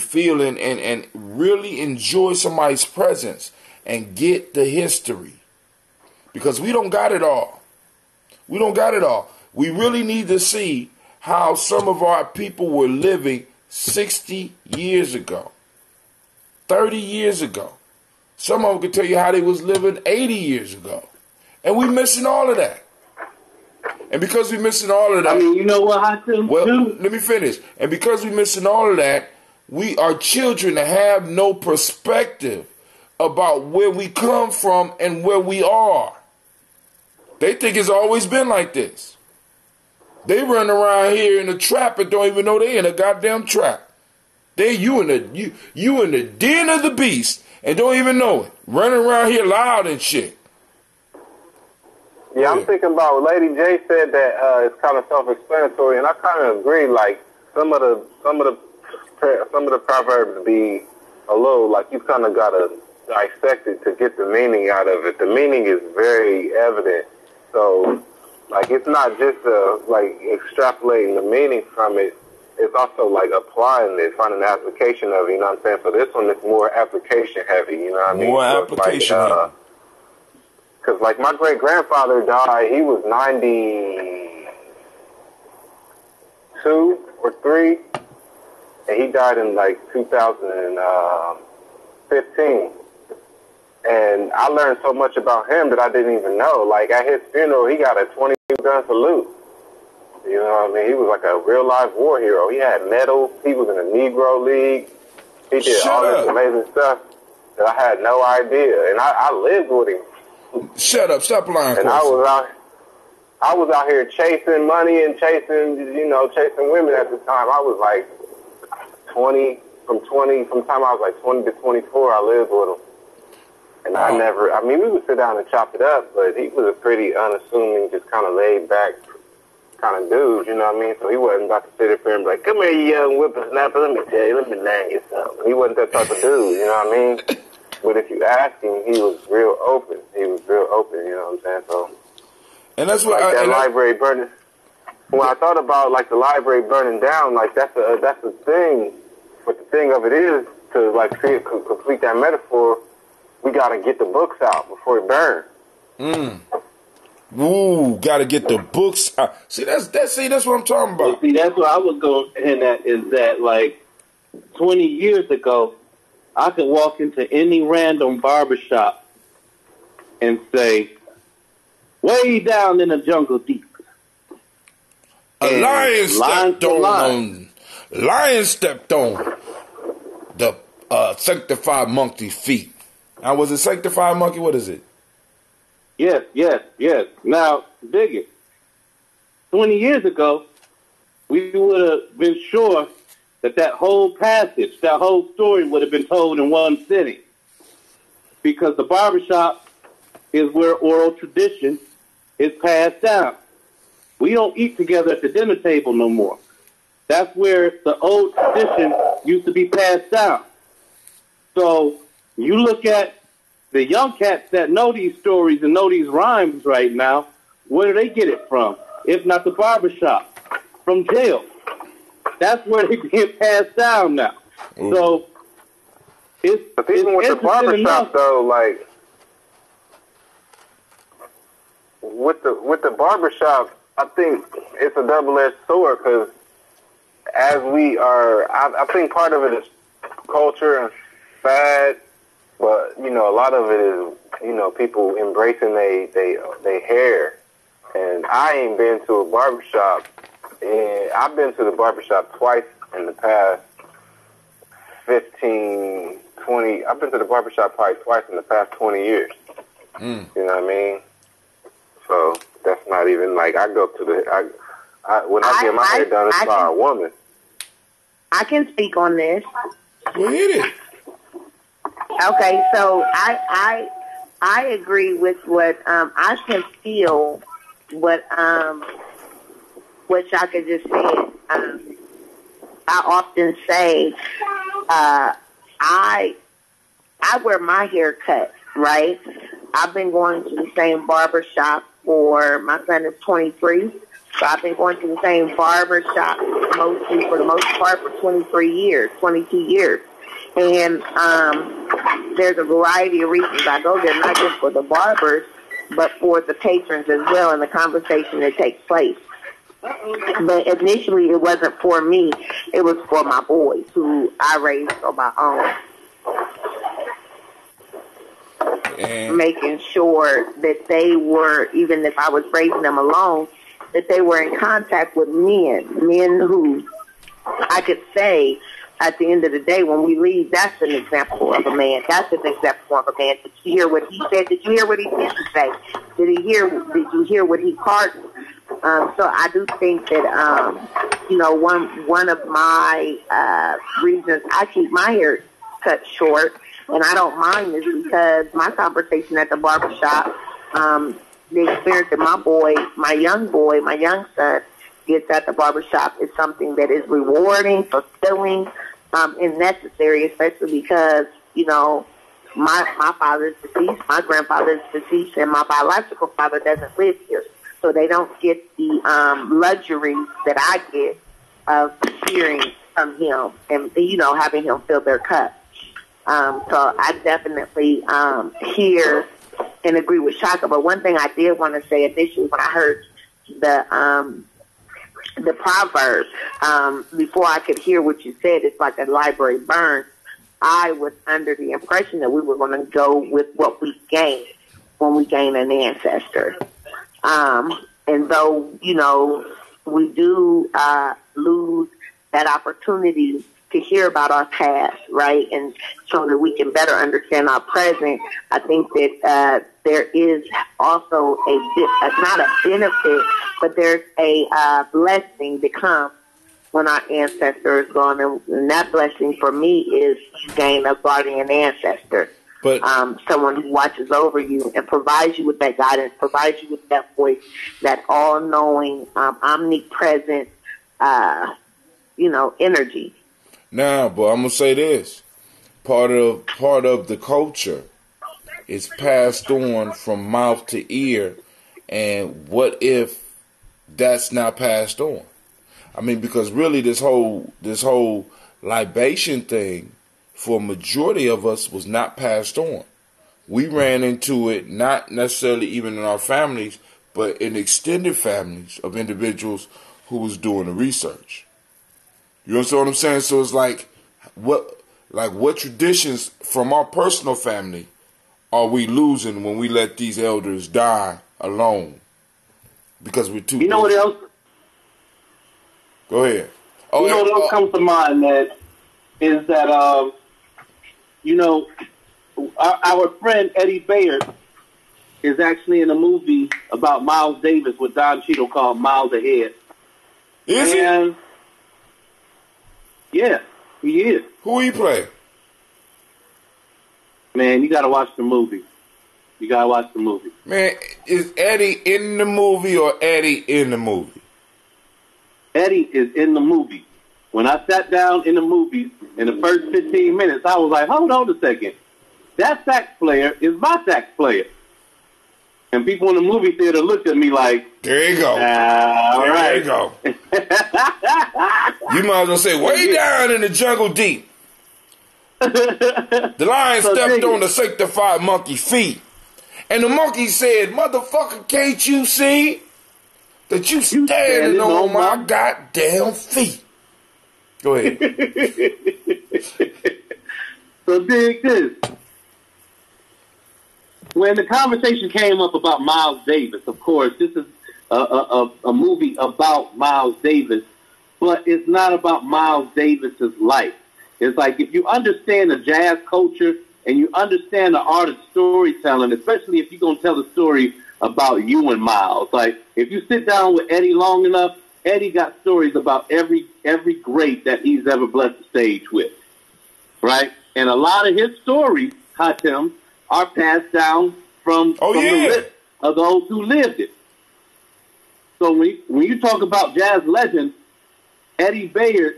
feel and really enjoy somebody's presence and get the history. Because we don't got it all. We really need to see how some of our people were living 60 years ago, 30 years ago. Some of them could tell you how they was living 80 years ago. And we missing all of that. And because we're missing all of that... you know what I think, too? Let me finish. And because we're missing all of that, we are children that have no perspective about where we come from and where we are. They think it's always been like this. They run around here in a trap and don't even know they're in a goddamn trap. You in the den of the beast and don't even know it. Running around here loud and shit. Yeah, I'm thinking about what Lady J said, that it's kind of self-explanatory, and I kind of agree. Like some of the proverbs be a little like you kind of gotta dissect it to get the meaning out of it. The meaning is very evident, so like it's not just like extrapolating the meaning from it. It's also like applying it, finding the application of it. You know what I'm saying? So this one is more application heavy. You know what I mean? More application heavy. Because, like, my great-grandfather died, he was 92 or 3, and he died in, like, 2015. And I learned so much about him that I didn't even know. Like, at his funeral, he got a 22-gun salute. You know what I mean? He was like a real-life war hero. He had medals. He was in the Negro League. He did all this amazing stuff that I had no idea. And I lived with him. Shut up! Stop lying. And I was out here chasing money and chasing women at the time. I was like 20. From the time I was like 20 to 24, I lived with him. And we would sit down and chop it up, but he was a pretty unassuming, just kind of laid back kind of dude, you know what I mean? So he wasn't about to sit up here and be like, come here, you young whippersnapper, let me name you something. He wasn't that type of dude, you know what I mean? But if you ask him, he was real open. You know what I'm saying? So, and that's what library burning. When I thought about like the library burning down, like that's the thing. But the thing of it is to like complete that metaphor, we gotta get the books out before it burns. Ooh, gotta get the books out. See, that's what I'm talking about. See, that's what I was going in at. Is that like 20 years ago? I could walk into any random barbershop and say, way down in the jungle deep. A lion stepped on the sanctified monkey's feet. Now, was it sanctified monkey? What is it? Yes. Now, dig it. 20 years ago, we would have been sure that whole passage, that whole story would have been told in one sitting. Because the barbershop is where oral tradition is passed down. We don't eat together at the dinner table no more. That's where the old tradition used to be passed down. So you look at the young cats that know these stories and know these rhymes right now, where do they get it from? If not the barbershop, from jail. That's where they get passed down now. Ooh. So but even with the barbershop though, like with the barbershop, I think it's a double-edged sword because as we are, I think part of it is culture and fad, but a lot of it is people embracing they hair. And I ain't been to a barbershop, and I've been to the barbershop twice in the past 15, 20. I've been to the barbershop probably twice in the past 20 years. You know what I mean? So that's not even like I go to the. When I get my hair done, it's by a woman. I can speak on this. Well, hit it. Okay, so I agree with what I can feel what Shaka just said. I often say I wear my hair cut, right? I've been going to the same barber shop for, my son is 23, so I've been going to the same barber shop for the most part for 22 years. And there's a variety of reasons I go there, not just for the barbers, but for the patrons as well and the conversation that takes place. But initially it wasn't for me. It was for my boys who I raised on my own. And making sure that they were, even if I was raising them alone, that they were in contact with men who I could say at the end of the day when we leave, that's an example of a man. That's an example of a man. Did you hear what he said? Did you hear what he didn't say? Did you hear what he pardoned? So I do think that, one of my reasons I keep my hair cut short, and I don't mind this because my conversation at the barbershop, the experience that my young son gets at the barbershop is something that is rewarding, fulfilling, and necessary, especially because, my father is deceased, my grandfather is deceased, and my biological father doesn't live here. So they don't get the luxuries that I get of hearing from him and, having him fill their cup. So I definitely hear and agree with Shaka. But one thing I did want to say initially when I heard the proverb, before I could hear what you said, it's like a library burn. I was under the impression that we were going to go with what we gained when we gain an ancestor. And though, we do lose that opportunity to hear about our past, right, and so that we can better understand our present, I think that there is also not a benefit, but there's a blessing to come when our ancestor is gone. And that blessing for me is you gain a guardian ancestor. But someone who watches over you and provides you with that guidance, provides you with that voice, that all-knowing, omnipresent, energy. Now, but I'm gonna say this: part of the culture is passed on from mouth to ear, and what if that's not passed on? I mean, because really, this whole libation thing, for a majority of us, was not passed on. We ran into it, not necessarily even in our families, but in extended families of individuals who was doing the research. You understand what I'm saying? So it's like what traditions from our personal family are we losing when we let these elders die alone? Because we're too. You know what else? Go ahead. Oh, you know what else comes to mind, that is that our friend Eddie Bayard is actually in a movie about Miles Davis with Don Cheadle called Miles Ahead. Is he? Yeah, he is. Who he play? Man, you gotta watch the movie. Man, is Eddie in the movie or Eddie in the movie? Eddie is in the movie. When I sat down in the movie, in the first 15 minutes, I was like, hold on a second. That sax player is my sax player. And people in the movie theater looked at me like, there you go. All right. There you go. You might as well say, way down in the jungle deep. The lion stepped on the sanctified monkey feet. And the monkey said, motherfucker, can't you see that you standing on my goddamn feet? Go ahead. So dig this. When the conversation came up about Miles Davis, of course, this is a movie about Miles Davis, but it's not about Miles Davis's life. It's like if you understand the jazz culture and you understand the art of storytelling, especially if you're going to tell a story about you and Miles. Like, if you sit down with Eddie long enough, Eddie got stories about every great that he's ever blessed the stage with, right? And a lot of his stories, Hatem, are passed down from the lips of those who lived it. So when you talk about jazz legends, Eddie Bayard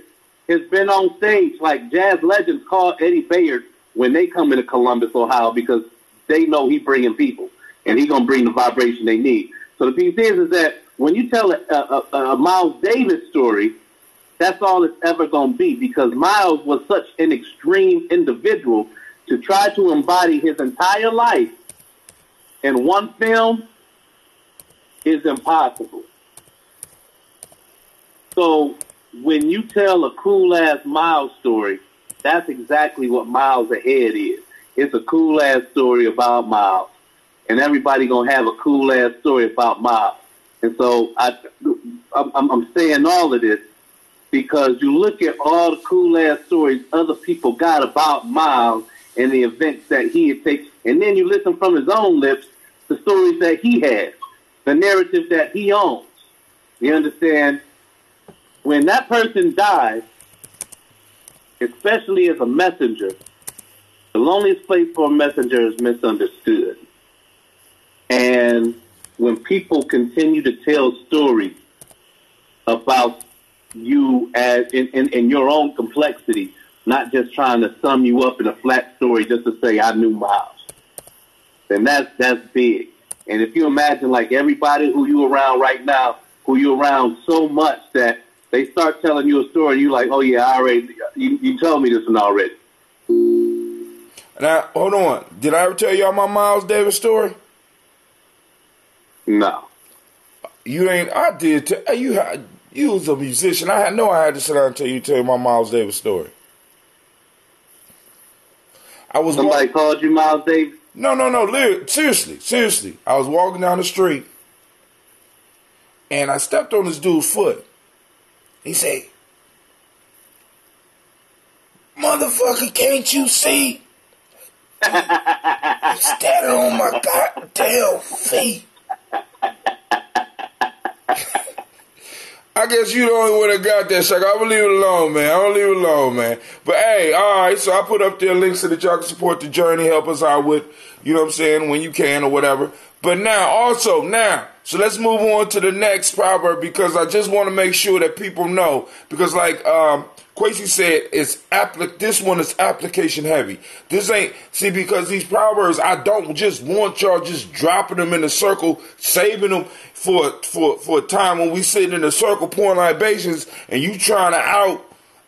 has been on stage. Like, jazz legends call Eddie Bayard when they come into Columbus, Ohio, because they know he's bringing people and he's going to bring the vibration they need. So the piece is that when you tell a Miles Davis story, that's all it's ever going to be, because Miles was such an extreme individual. To try to embody his entire life in one film is impossible. So when you tell a cool-ass Miles story, that's exactly what Miles Ahead is. It's a cool-ass story about Miles. And everybody going to have a cool-ass story about Miles. And so I'm saying all of this because you look at all the cool-ass stories other people got about Miles and the events that he had taken, and then you listen from his own lips the stories that he has, the narrative that he owns. You understand? When that person dies, especially as a messenger, the loneliest place for a messenger is misunderstood. And when people continue to tell stories about you as in your own complexity, not just trying to sum you up in a flat story just to say, I knew Miles. And that's big. And if you imagine, like, everybody who you around right now, who you around so much that they start telling you a story, and you're like, oh, yeah, I already, you told me this one already. Now, hold on. Did I ever tell y'all my Miles Davis story? No. You ain't, I did. You was a musician. I had to sit down and tell you my Miles Davis story. Somebody called you Miles Davis? No. Seriously. I was walking down the street, and I stepped on this dude's foot. He said, motherfucker, can't you see? I'm standing on my goddamn feet. I guess you the only one that got that, Shaka. I'm going to leave it alone, man. But, hey, all right, so I put up there links so that y'all can support the journey, help us out with, you know what I'm saying, when you can or whatever. But now, so let's move on to the next proverb, because I just want to make sure that people know. Because, like Quasi said, this one is application heavy. This ain't, because these proverbs, I don't just want y'all just dropping them in a circle, saving them for a time when we sitting in a circle pouring libations and you trying to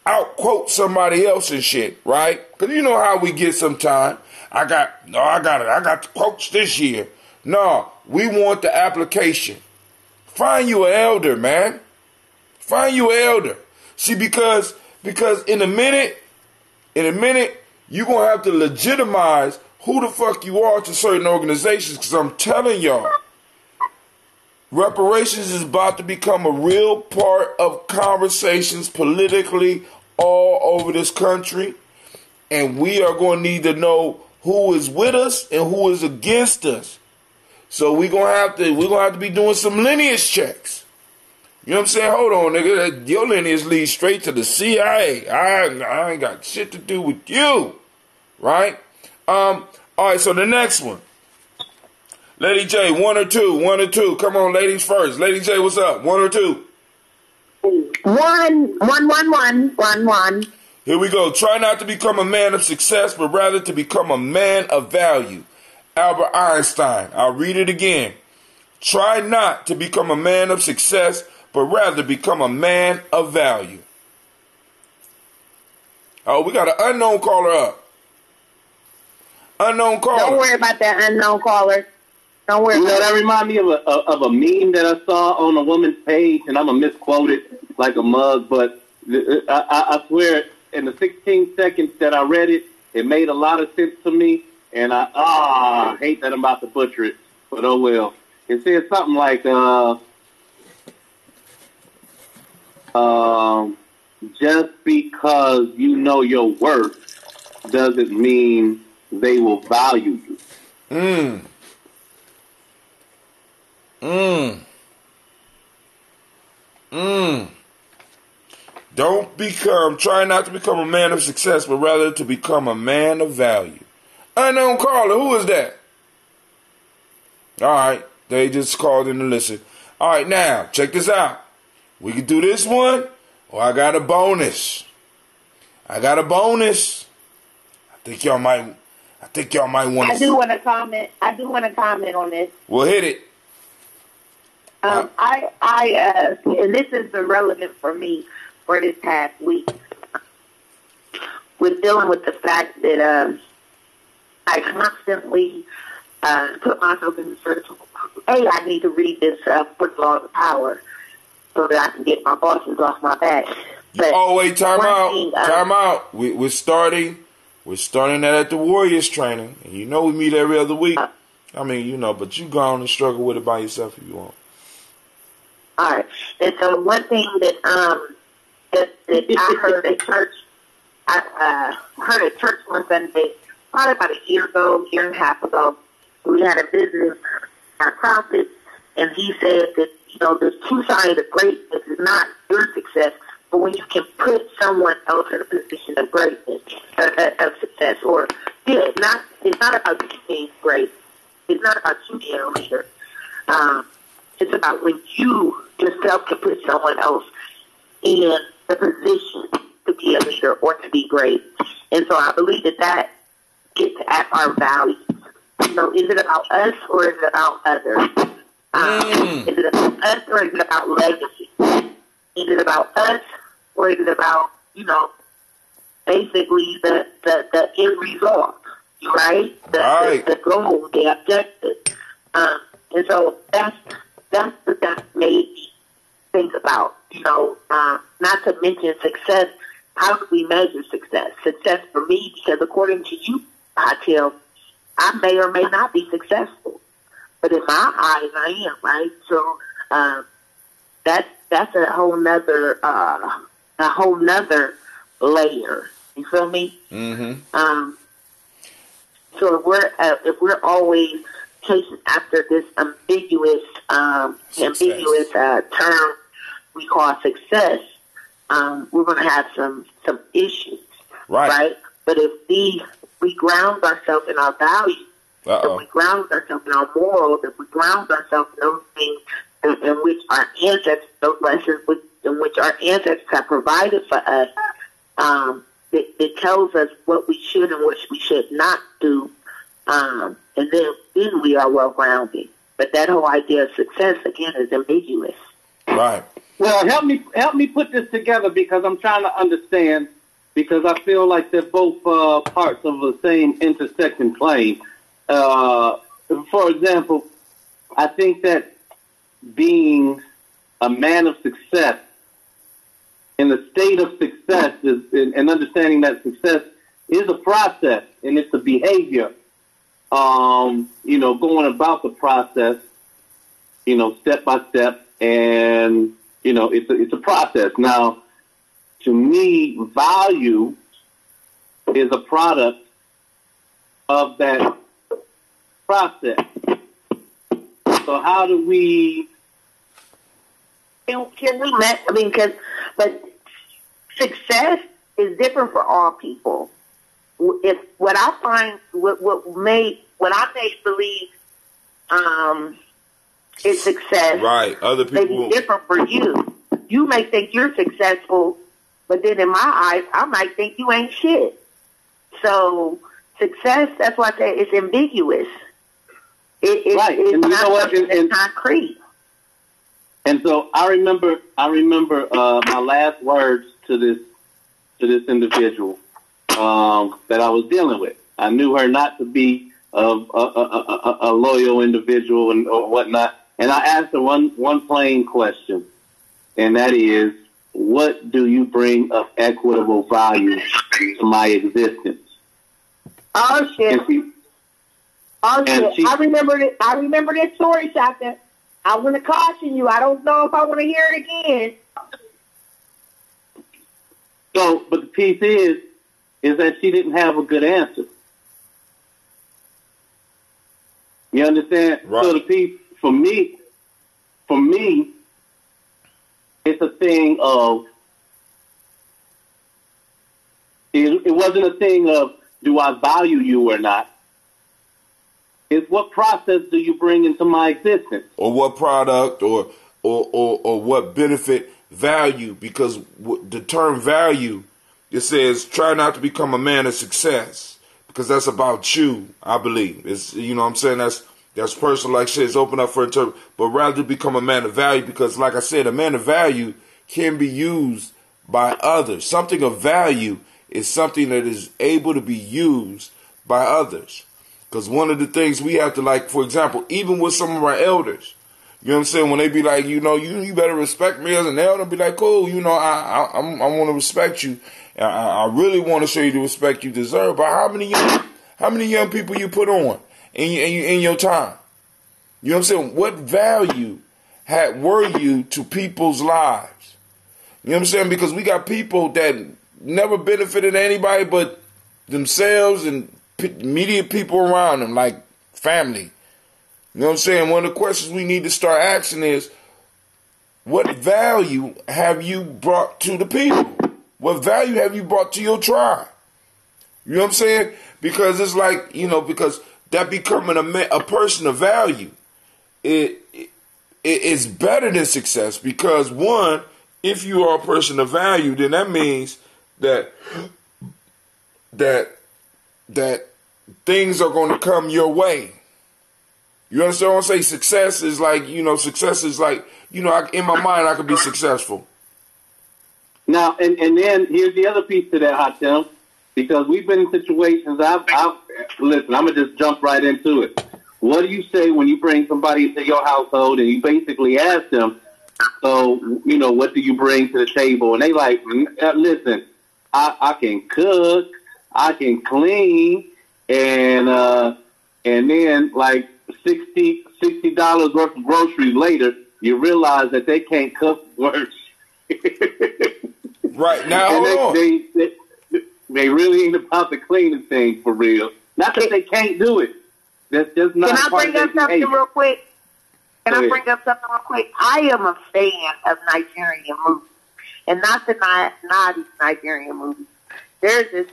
out quote somebody else and shit, right? Because you know how we get sometime. I got the quotes this year. No, we want the application. Find you an elder, man. Find you an elder. See, because in a minute, you're going to have to legitimize who the fuck you are to certain organizations, because I'm telling y'all, reparations is about to become a real part of conversations politically all over this country, and we are going to need to know who is with us and who is against us. So we're gonna have to be doing some lineage checks. You know what I'm saying? Hold on, nigga. Your lineage leads straight to the CIA. I ain't got shit to do with you, right? All right. So the next one, Lady J, one or two. Come on, ladies first. Lady J, what's up? One or two? One. Here we go. Try not to become a man of success, but rather to become a man of value. Albert Einstein. I'll read it again. Try not to become a man of success, but rather become a man of value. Oh, we got an unknown caller up. Unknown caller. Don't worry about that unknown caller. Don't worry. You know, that reminds me of a meme that I saw on a woman's page, and I'm going to misquote it like a mug, but I swear, in the 16 seconds that I read it, it made a lot of sense to me, and I hate that I'm about to butcher it, but oh well. It said something like, just because you know your worth doesn't mean they will value you. Try not to become a man of success, but rather to become a man of value. Unknown caller, who is that? All right, they just called in to listen. All right, now, check this out. We can do this one, or I got a bonus. I think y'all might want to. I do want to comment on this. Well, hit it. And this is relevant for me for this past week. We're dealing with the fact that I constantly put myself in the search. I need to read this Put Law of Power so that I can get my bosses off my back. But wait, time out. We're starting that at the Warriors training, and you know we meet every other week. But you go on and struggle with it by yourself if you want. All right. And so one thing that I heard at church, one Sunday, probably about a year and a half ago. We had a visit our prophet, and he said that, there's two sides of greatness. It's not your success, but when you can put someone else in a position of greatness, of success, it's not about you being great. It's not about you being a leader. It's about when you yourself can put someone else in the position to be a leader or to be great. And so I believe that gets at our values. Is it about us or is it about others? Is it about us or is it about legacy? Is it about us or is it about, basically the end result, right? The goal, the objective. And so that's what that made me think about, not to mention success. How do we measure success? Success for me, because according to you, I may or may not be successful, but in my eyes, I am, right? So that's a whole nother layer. You feel me? Mm-hmm. So if we're always chasing after this ambiguous term we call success, we're going to have some issues, right? But if we ground ourselves in our values, if we ground ourselves in our morals, if we ground ourselves in those things in which our ancestors, those lessons in which our ancestors have provided for us, it tells us what we should and what we should not do, and then we are well-grounded. But that whole idea of success, again, is ambiguous. Right. Well, help me put this together, because I'm trying to understand, because I feel like they're both parts of the same intersecting plane. For example, I think that being a man of success, in the state of success, and understanding that success is a process and it's a behavior, going about the process, step by step, and, it's a process. Now, to me, value is a product of that process. So how do we... Can we but success is different for all people. If what I find, what I may believe is success, right? Other people may be different for you. You may think you're successful, but then in my eyes, I might think you ain't shit. So success, that's why I say it's ambiguous. It's and not it's concrete. And so I remember my last words to this individual that I was dealing with. I knew her not to be a loyal individual and or whatnot. And I asked her one plain question, and that is, what do you bring of equitable value to my existence? Oh shit! I remember it. I remember this story, Shaka. I want to caution you. I don't know if I want to hear it again. So, but the piece is that she didn't have a good answer. You understand? Right. So the piece for me, it's a thing of. It wasn't a thing of do I value you or not. It's what process do you bring into my existence, or what product, or what benefit, value. Because the term value, it says try not to become a man of success, because that's about you. I believe it's, you know what I'm saying, that's personal. Like shit, it's open up for interpret, but rather become a man of value, because like I said, a man of value can be used by others. Something of value is something that is able to be used by others. Because one of the things we have to, like, for example, even with some of our elders, you know what I'm saying, when they be like, you know, you better respect me as an elder, be like, cool, you know, I want to respect you. I really want to show you the respect you deserve. But how many young people you put on in your time? You know what I'm saying? What value were you to people's lives? You know what I'm saying? Because we got people that never benefited anybody but themselves and immediate people around them, like family. You know what I'm saying? One of the questions we need to start asking is, what value have you brought to the people? What value have you brought to your tribe? You know what I'm saying? Because it's like, you know, because that becoming a person of value, it's better than success. Because one, if you are a person of value, then that means that things are going to come your way. You understand what I'm saying? Success is like, you know, in my mind, I could be successful. Now, and then here's the other piece to that, Hot Tim, because we've been in situations, listen, I'm going to just jump right into it. What do you say when you bring somebody into your household and you basically ask them, so, you know, what do you bring to the table? And they like, listen, I can cook, I can clean, and then like $60 worth of groceries later, you realize that they can't cook worse. Right now, hold on. They really ain't about the cleaning thing for real. Not that they can't do it. That's just not. Can I bring up something real quick? I am a fan of Nigerian movies, and not the naughty Nigerian movies. There's this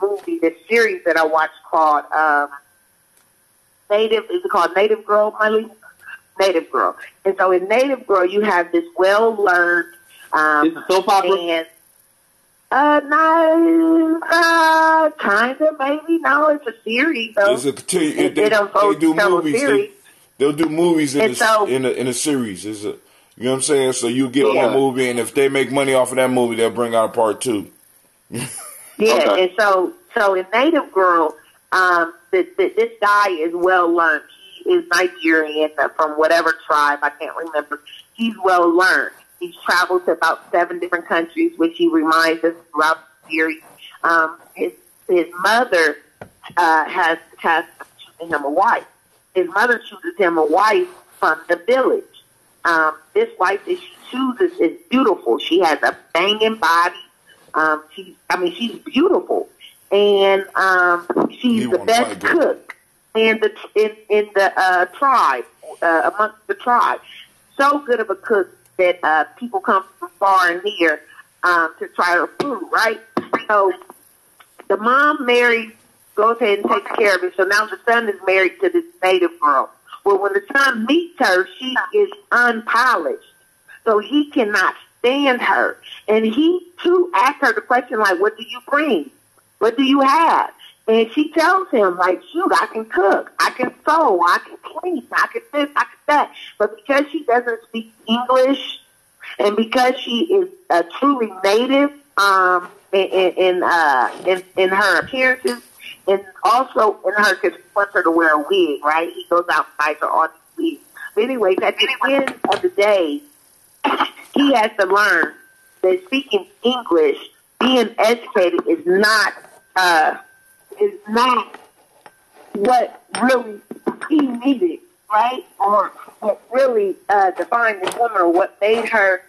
movie, this series that I watched called Native. Is it called Native Girl, Miley? Native Girl. And so in Native Girl, you have this well-learned. Is it soap opera? No, kind of, maybe. No, it's a series, though. It's a they do movies. They'll do movies in a series. You know what I'm saying? So you get on that movie, and if they make money off of that movie, they'll bring out a part 2. Yeah, okay. And so in Native Girl, this guy is well learned. He is Nigerian from whatever tribe, I can't remember. He's well learned. He's traveled to about 7 different countries, which he reminds us throughout the series. His mother has chosen him a wife. His mother chooses him a wife from the village. This wife that she chooses is beautiful. She has a banging body. She's beautiful, and she's the best cook in the tribe, amongst the tribe. So good of a cook that people come from far and near to try her food, right? So the mom goes ahead and takes care of it. So now the son is married to this native girl. Well, when the son meets her, she is unpolished. So he cannot stand her. And he, too, asks her the question, like, what do you bring? What do you have? And she tells him, like, shoot, I can cook, I can sew, I can clean, I can this, I can that. But because she doesn't speak English, and because she is truly native in her appearances And also in her, because he wants her to wear a wig, right? He goes out and buys her all these wigs. But anyways, at the end of the day, he has to learn that speaking English, being educated is not what really he needed, right? Or what really defined this woman, or what made her.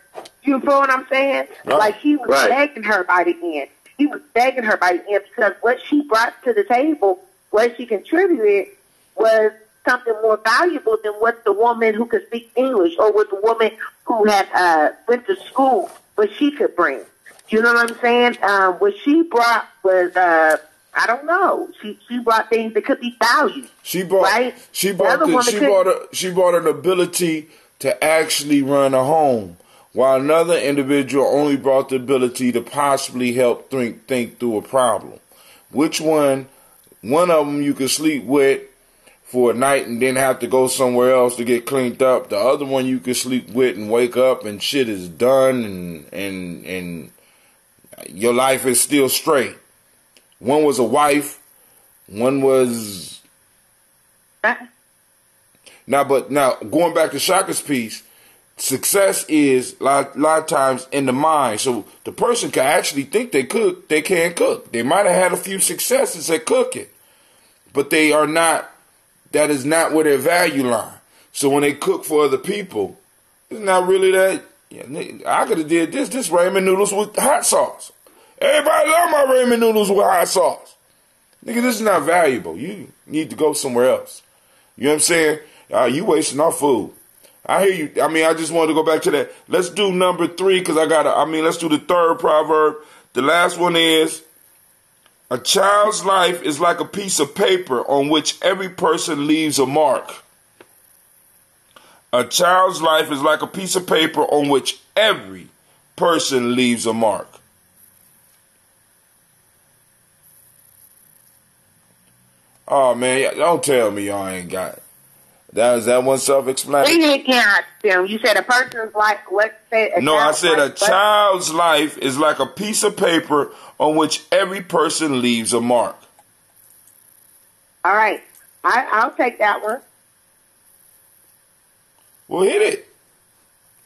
You feel what I'm saying? Right. Like he was begging her by the end. He was begging her by the end because what she brought to the table, what she contributed, was something more valuable than what the woman who could speak English or what the woman who had went to school, what she could bring. You know what I'm saying? What she brought was I don't know. She brought things that could be valued. She brought an ability to actually run a home, while another individual only brought the ability to possibly help think through a problem. Which one? One of them you could sleep with for a night and then have to go somewhere else to get cleaned up. The other one you could sleep with and wake up and shit is done and your life is still straight. One was a wife, one was... Now going back to Shaka's piece, success is a lot of times in the mind. So the person can actually think they can cook. They might have had a few successes at cooking, but they are not, that is not where their value lie. So when they cook for other people, it's not really that, I could have did this ramen noodles with hot sauce. Everybody love my ramen noodles with hot sauce. Nigga, this is not valuable. You need to go somewhere else. You know what I'm saying? You wasting our food. I hear you. I mean, I just wanted to go back to that. Let's do number 3 because let's do the third proverb. The last one is, a child's life is like a piece of paper on which every person leaves a mark. A child's life is like a piece of paper on which every person leaves a mark. Oh, man, don't tell me y'all ain't got it. That one self-explanatory? You said a person's life, I said a child's life is like a piece of paper on which every person leaves a mark. All right. I'll take that one. Well, hit it.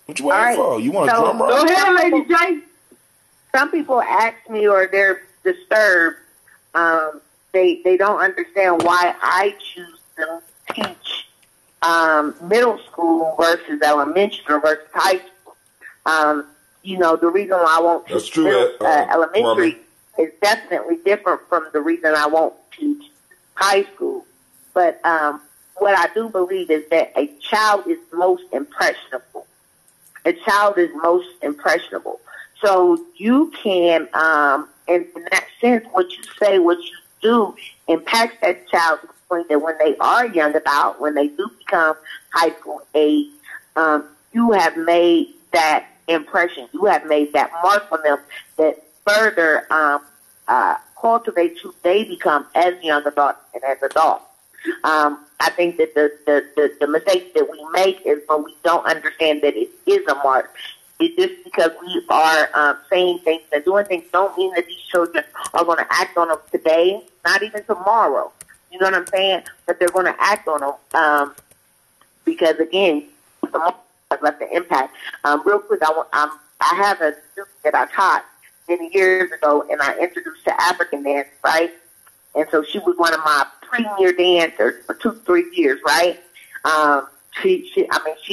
What you waiting for? You want a drum roll? Go ahead, Lady J. Some people ask me, or they're disturbed. They don't understand why I choose to teach middle school versus elementary versus high school. The reason why I won't teach elementary is definitely different from the reason I won't teach high school. But what I do believe is that a child is most impressionable. A child is most impressionable. So you can, in that sense, what you say, what you do impacts that child to the point that when they are young adult, when they do become high school age, you have made that impression. You have made that mark on them that further cultivates who they become as young adults and as adults. I think that the mistake that we make is when we don't understand that it is a mark. It's just because we are saying things and doing things don't mean that these children are going to act on them today, not even tomorrow. You know what I'm saying? But they're going to act on them because, again, the mark has left an impact. Real quick, I have a student that I taught many years ago, and I introduced to African dance, right? And so she was one of my premier dancers for 2-3 years, right? She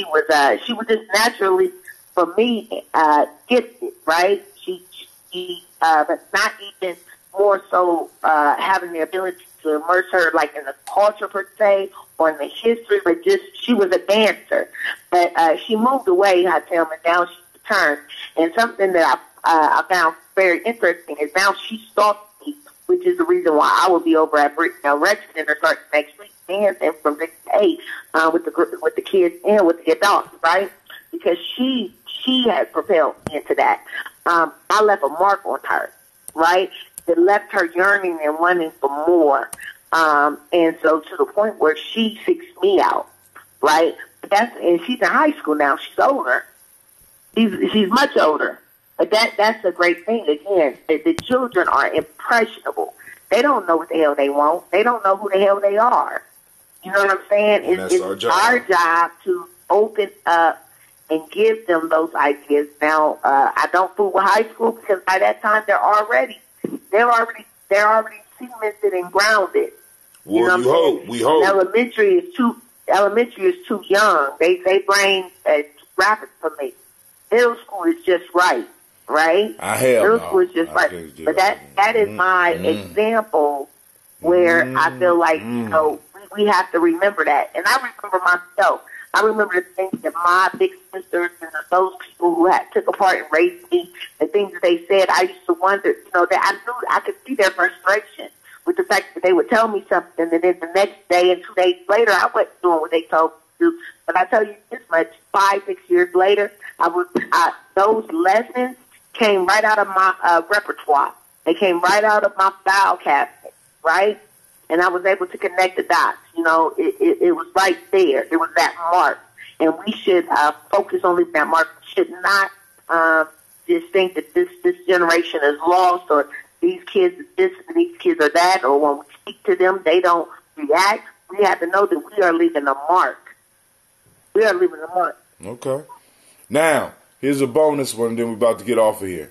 was just naturally, for me, gifted, right? But not even more so having the ability to immerse her like in the culture per se or in the history, but just she was a dancer. But she moved away, I tell her, and now she's returned. And something that I found very interesting is now she stalks me, which is the reason why I will be over at Rex Center starting next week dancing from 6 to 8 with the kids and with the adults, right? Because she had propelled me into that. I left a mark on her, right? That left her yearning and wanting for more. And so to the point where she seeks me out, right? And she's in high school now. She's older. She's much older. But that's a great thing. Again, the children are impressionable. They don't know what the hell they want. They don't know who the hell they are. You know what I'm saying? It's our job to open up and give them those ideas. Now, I don't fool with high school because by that time they're already cemented and grounded. Well, you know what I'm saying? We hope. Elementary is too young. They brain too rapid for me. Middle school is just right? Middle school is just right. But that is my example where I feel like, you know, we have to remember that. And I remember myself. I remember the things that my big sisters and those people who took apart and raised me, the things that they said. I used to wonder, you know, that I knew I could see their frustration with the fact that they would tell me something, and then the next day and 2 days later, I wasn't doing what they told me to do. But I tell you this much: 5-6 years later, those lessons came right out of my repertoire. They came right out of my file cabinet, right? And I was able to connect the dots. You know, it was right there. It was that mark. And we should focus on leaving that mark. We should not just think that this generation is lost, or these kids are this and these kids are that, or when we speak to them, they don't react. We have to know that we are leaving a mark. We are leaving a mark. Okay. Now, here's a bonus one, then we're about to get off of here.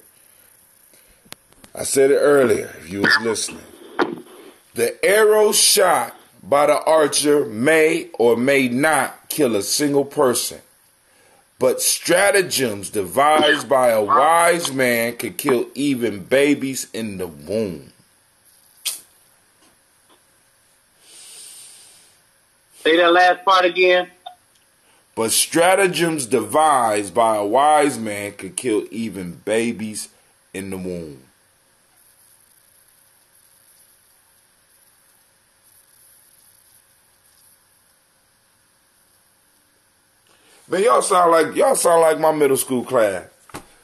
I said it earlier, if you was listening. The arrow shot by the archer may or may not kill a single person, but stratagems devised by a wise man could kill even babies in the womb. Say that last part again. But stratagems devised by a wise man could kill even babies in the womb. Man, y'all sound like my middle school class.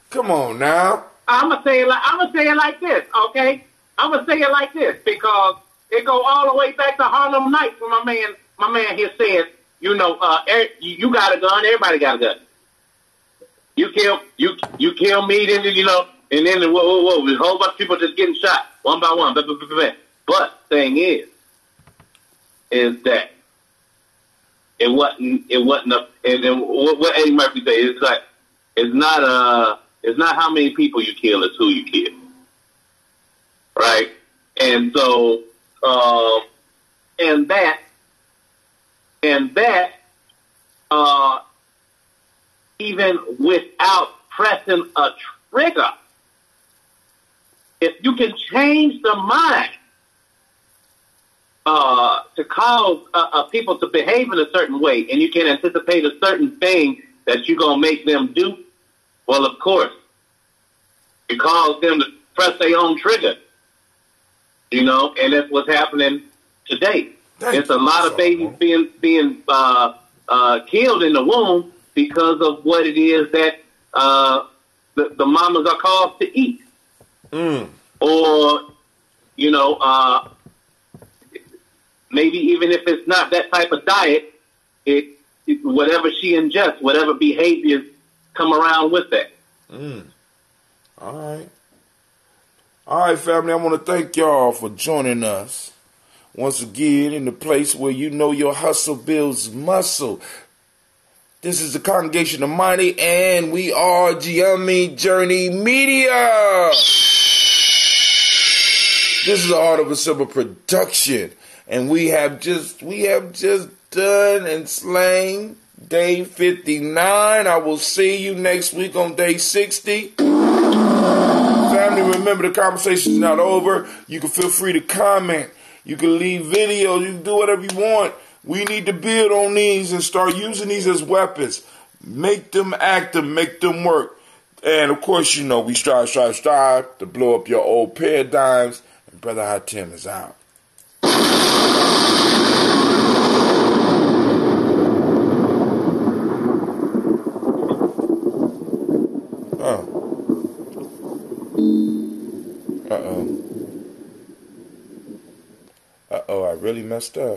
Come on now. I'm gonna say it like this, okay? I'm gonna say it like this because it go all the way back to Harlem Nights when my man here said, you know, you got a gun, everybody got a gun. You kill me, then you know, and then whoa, a whole bunch of people just getting shot one by one. But thing is that it wasn't and what Eddie Murphy said, it's like it's not how many people you kill, it's who you kill. Right? And so and that even without pressing a trigger, if you can change the mind to cause people to behave in a certain way, and you can anticipate a certain thing that you're going to make them do, well, of course, you cause them to press their own trigger, you know, and that's what's happening today. It's a lot of babies being killed in the womb because of what it is that the mamas are caused to eat. Or, you know, maybe even if it's not that type of diet, whatever she ingests, whatever behaviors come around with that. All right, family, I want to thank y'all for joining us once again in the place where you know your hustle builds muscle. This is the Congregation of Mighty, and we are Gye-Nyame Journey Media. This is a Heart of a Simple production, and we have just done and slain day 59. I will see you next week on day 60. Family, remember the conversation's not over. You can feel free to comment. You can leave videos. You can do whatever you want. We need to build on these and start using these as weapons. Make them active. Make them work. And, of course, you know, we strive to blow up your old paradigms. And Brother Hatim is out. Uh-oh, I really messed up.